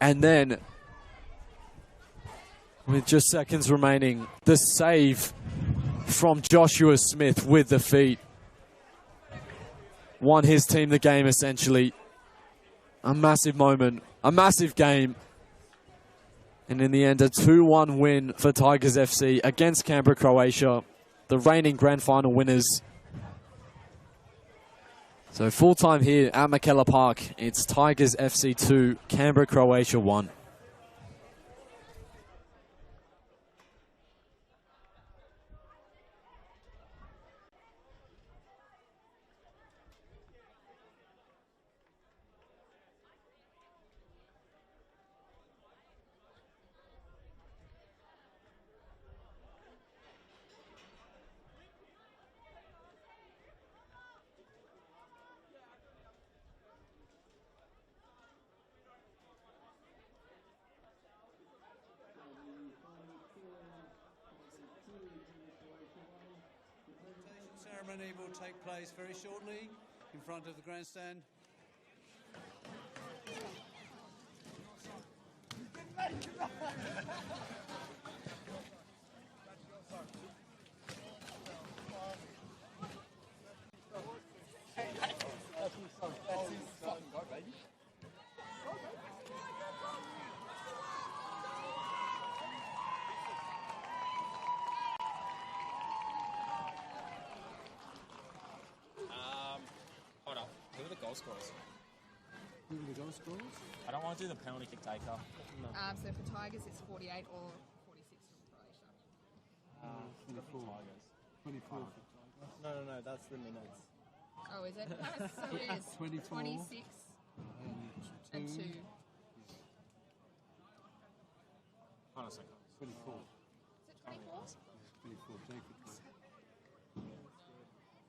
And then, with just seconds remaining, the save from Joshua Smith with the feet won his team the game, essentially. A massive moment, a massive game. And in the end, a 2-1 win for Tigers FC against Canberra Croatia, the reigning grand final winners. So full time here at McKellar Park. It's Tigers FC 2, Canberra Croatia 1. Ceremony will take place very shortly in front of the grandstand. Goal scorers. Who are the goal scorers? I don't want to do the penalty kick taker. No. So for Tigers, it's 48 or 46 from Croatia. 24. Tigers. 24. No, that's the minutes. Oh, is it? No, so it is 24. 26 and 2. Hold on a second. 24. Is it 24? 24. Jacob.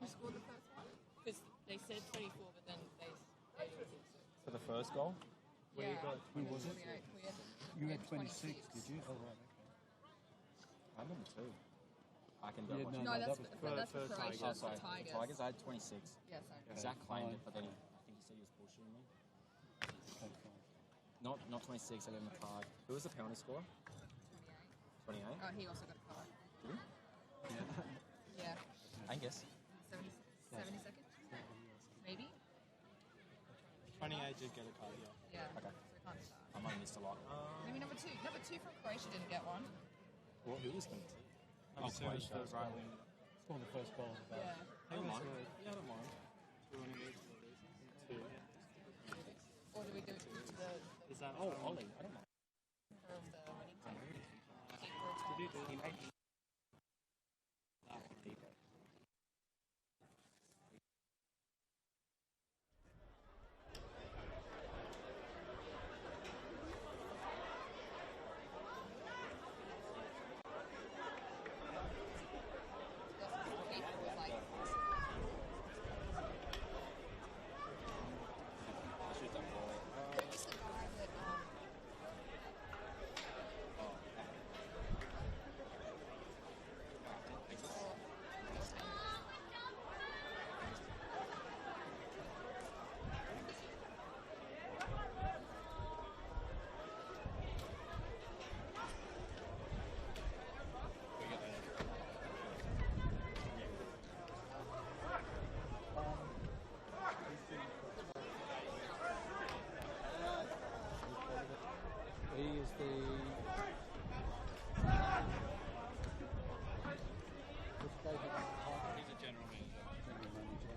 Who scored the first one? Because they said 24, but then they For the first goal? yeah. Who was it? 48. You had 26, did you? Oh, right. I'm number 2. I can do it. No, that's for Croatia. Oh, It's for sorry. Tigers. Tigers, I had 26. Yeah, sorry. Zach claimed it, but then I think he said he was bullshitting me. Not 26, I gave him a card. Who was the penalty score? 28. Oh, he also got a card. Did he? Yeah. I guess. 70 seconds? Maybe? 28 did get a card, yeah. Yeah. Okay. So we can't do that. I might have missed a lot. Maybe number two. Number two from Croatia didn't get one. Well, who was number 2? Number 2 was the right wing. Scored the first goal. Yeah. I don't mind. Yeah, I don't mind. Or do we do it to the Is that Ollie? I don't mind. of the winning team? He is the... He's a general manager. General manager.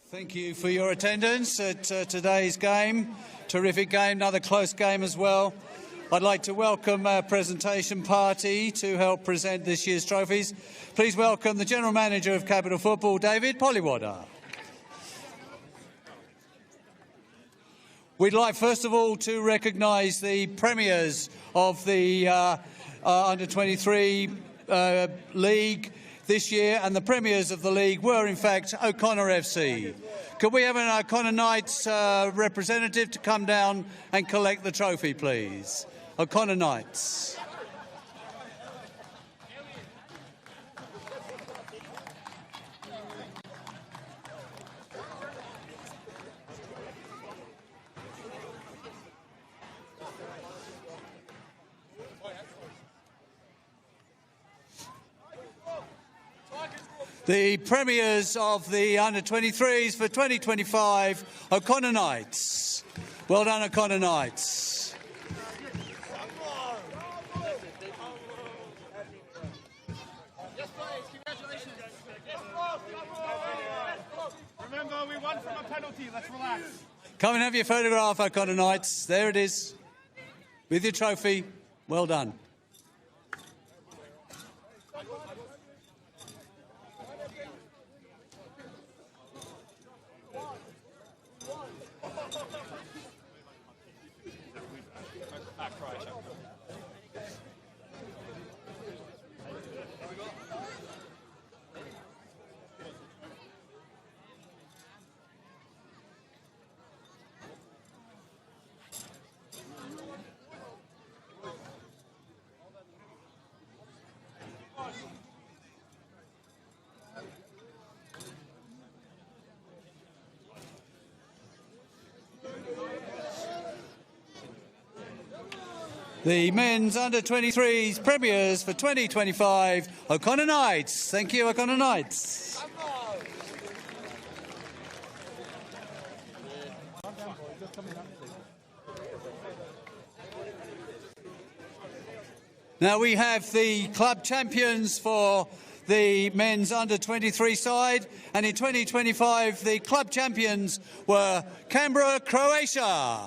Thank you for your attendance at today's game. Terrific game, another close game as well. I'd like to welcome our presentation party to help present this year's trophies. Please welcome the General Manager of Capital Football, David Polywater. We'd like, first of all, to recognise the premiers of the Under-23 League this year, and the premiers of the league were, in fact, O'Connor FC. Could we have an O'Connor Knights representative to come down and collect the trophy, please? O'Connor Knights. The premiers of the Under-23s for 2025, O'Connor Knights. Well done, O'Connor Knights. Yes, please. Congratulations. penalty. Let's relax. Come and have your photograph, O'Connor Knights. There it is, with your trophy. Well done. The men's under-23s premiers for 2025, O'Connor Knights. Thank you, O'Connor Knights. Now we have the club champions for the men's under-23 side, and in 2025 the club champions were Canberra Croatia.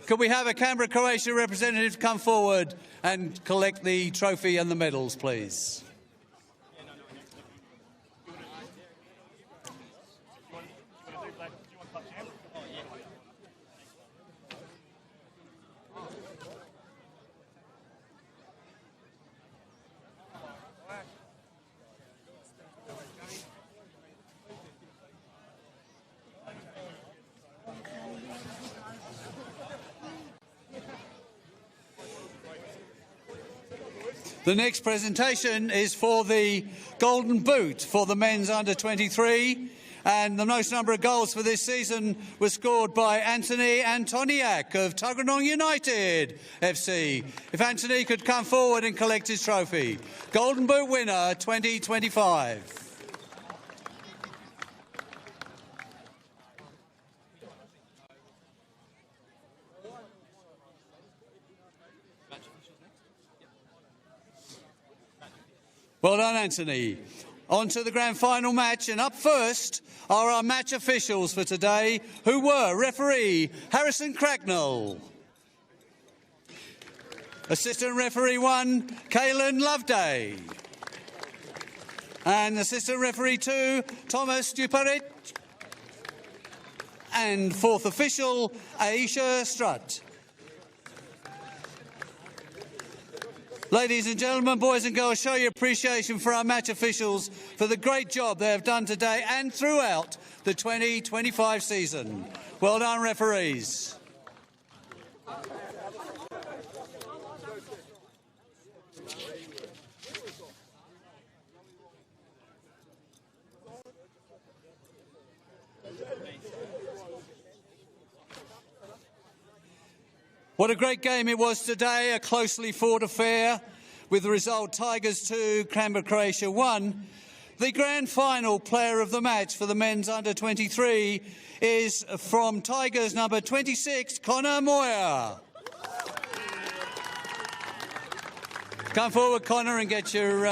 Could we have a Canberra Croatia representative come forward and collect the trophy and the medals, please? The next presentation is for the Golden Boot for the men's under-23, and the most number of goals for this season was scored by Anthony Antoniak of Tuggeranong United FC. If Anthony could come forward and collect his trophy. Golden Boot winner 2025. Well done, Anthony. On to the grand final match, and up first are our match officials for today, who were referee Harrison Cracknell, assistant referee 1, Kaylin Loveday, and assistant referee 2, Thomas Duparit, and fourth official, Aisha Strutt. Ladies and gentlemen, boys and girls, show your appreciation for our match officials for the great job they have done today and throughout the 2025 season. Well done, referees. What a great game it was today, a closely fought affair with the result Tigers 2, Canberra Croatia 1. The grand final player of the match for the men's under-23 is from Tigers number 26, Connor Moyer. Come forward, Connor, and get your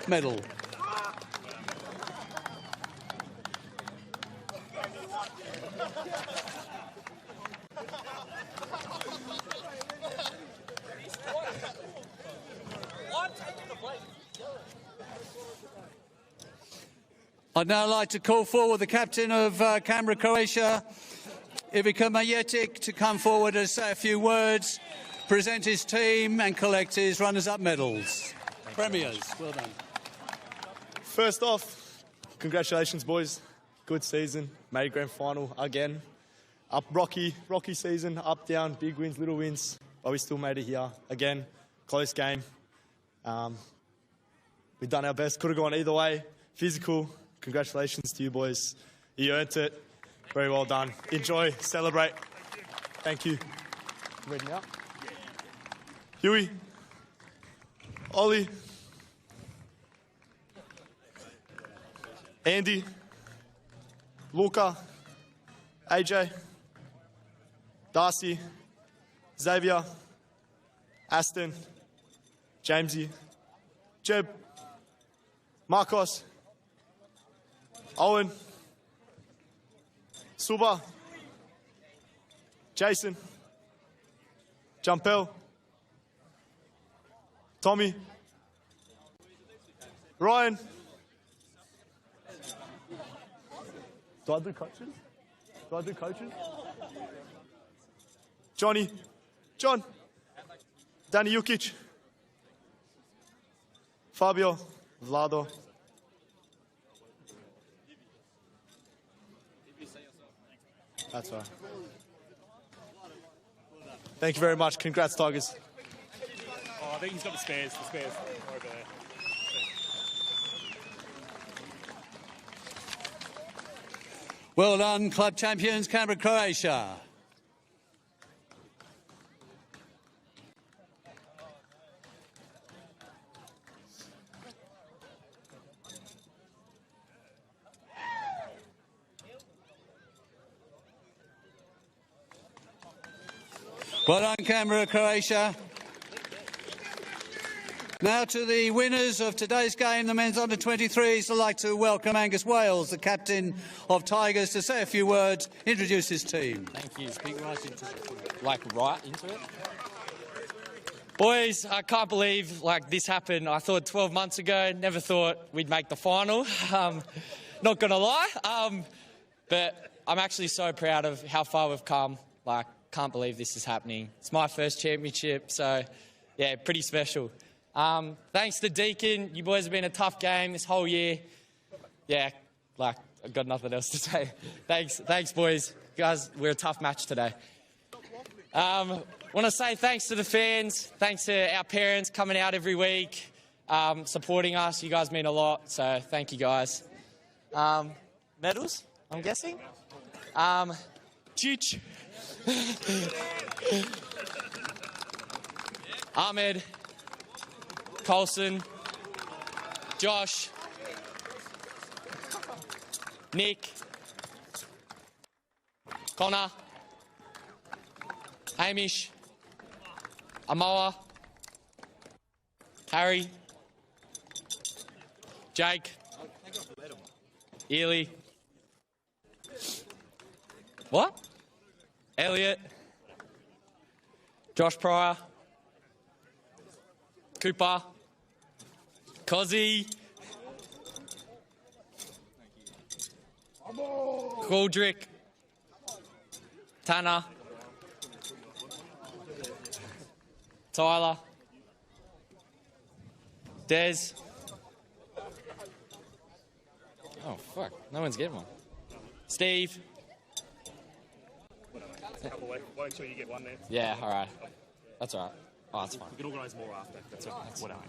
medal. I'd now like to call forward the captain of Canberra Croatia, Ivica Majetic, to come forward and say a few words, present his team and collect his runners-up medals. Premiers, well done. First off, congratulations, boys. Good season. Made grand final again. Up rocky season, up, down, big wins, little wins. But we still made it here. Again, close game. We've done our best. Could have gone either way. Physical. Congratulations to you, boys. You earned it. Very well done. Enjoy. Celebrate. Thank you. Ready now? Huey. Ollie. Andy. Luca. AJ. Darcy. Xavier. Aston. Jamesy. Jeb. Marcos. Owen. Suba, Jason, Jumpel, Tommy, Ryan. Do I do coaches? Johnny, John, Danny Jukic, Fabio, Vlado. That's right. Thank you very much. Congrats, Tigers. Oh, I think he's got the spares. Over there. Well done, club champions, Canberra Croatia. Well done, Canberra Croatia. Now to the winners of today's game, the men's under-23s. I'd like to welcome Angus Wales, the captain of Tigers, to say a few words, introduce his team. Thank you. Speak right into it. Boys, I can't believe this happened. I thought 12 months ago, never thought we'd make the final. Not gonna lie, but I'm actually so proud of how far we've come. Can't believe this is happening. It's my first championship, so yeah, pretty special. Thanks to Deacon. You boys have been a tough game this whole year. Yeah, I've got nothing else to say. Thanks, boys. Guys, we're a tough match today. Want to say thanks to the fans. Thanks to our parents coming out every week, supporting us. You guys mean a lot, so thank you, guys. Medals, I'm guessing? Chich. Ahmed, Colson, Josh, Nick, Connor, Hamish, Amoa, Harry, Jake, Ely. What? Elliot, Josh Pryor, Cooper, Cozzy, Goldrick, Tanner, Tyler, Des. Oh, fuck. No one's getting one. Steve. Why make sure you get one there? Yeah, all right. That's all right. Oh, that's fine. We can organise more after. That's all right. Whatever.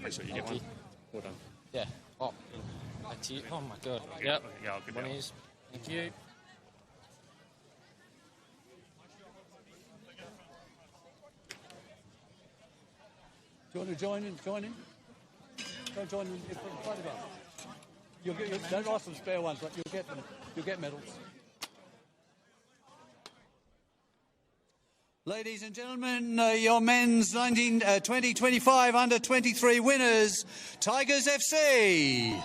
Make sure you get Thank one. Well done. Yeah. Oh, back to you. Oh, my God. Yep. Yeah, I'll give One you. is. Thank you. Do you want to join in? Go join in front of us. Don't ask for spare ones, but you'll get them. You'll get medals. Ladies and gentlemen, your men's 2025 under-23 winners, Tigers FC.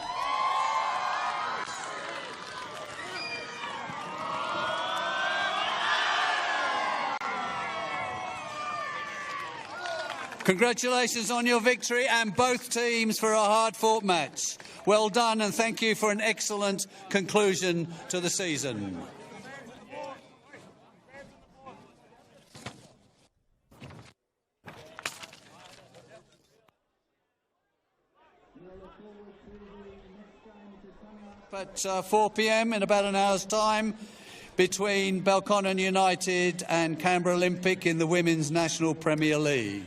Congratulations on your victory and both teams for a hard-fought match. Well done and thank you for an excellent conclusion to the season. At 4 p.m. in about an hour's time between Belconnen United and Canberra Olympic in the Women's National Premier League.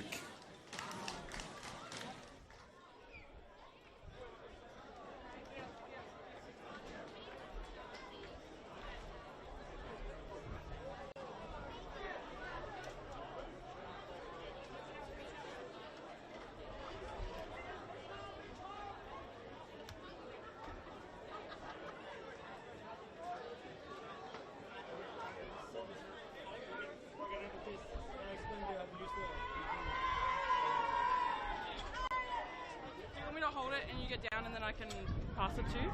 Do you want me to hold it and you get down and then I can pass it to you?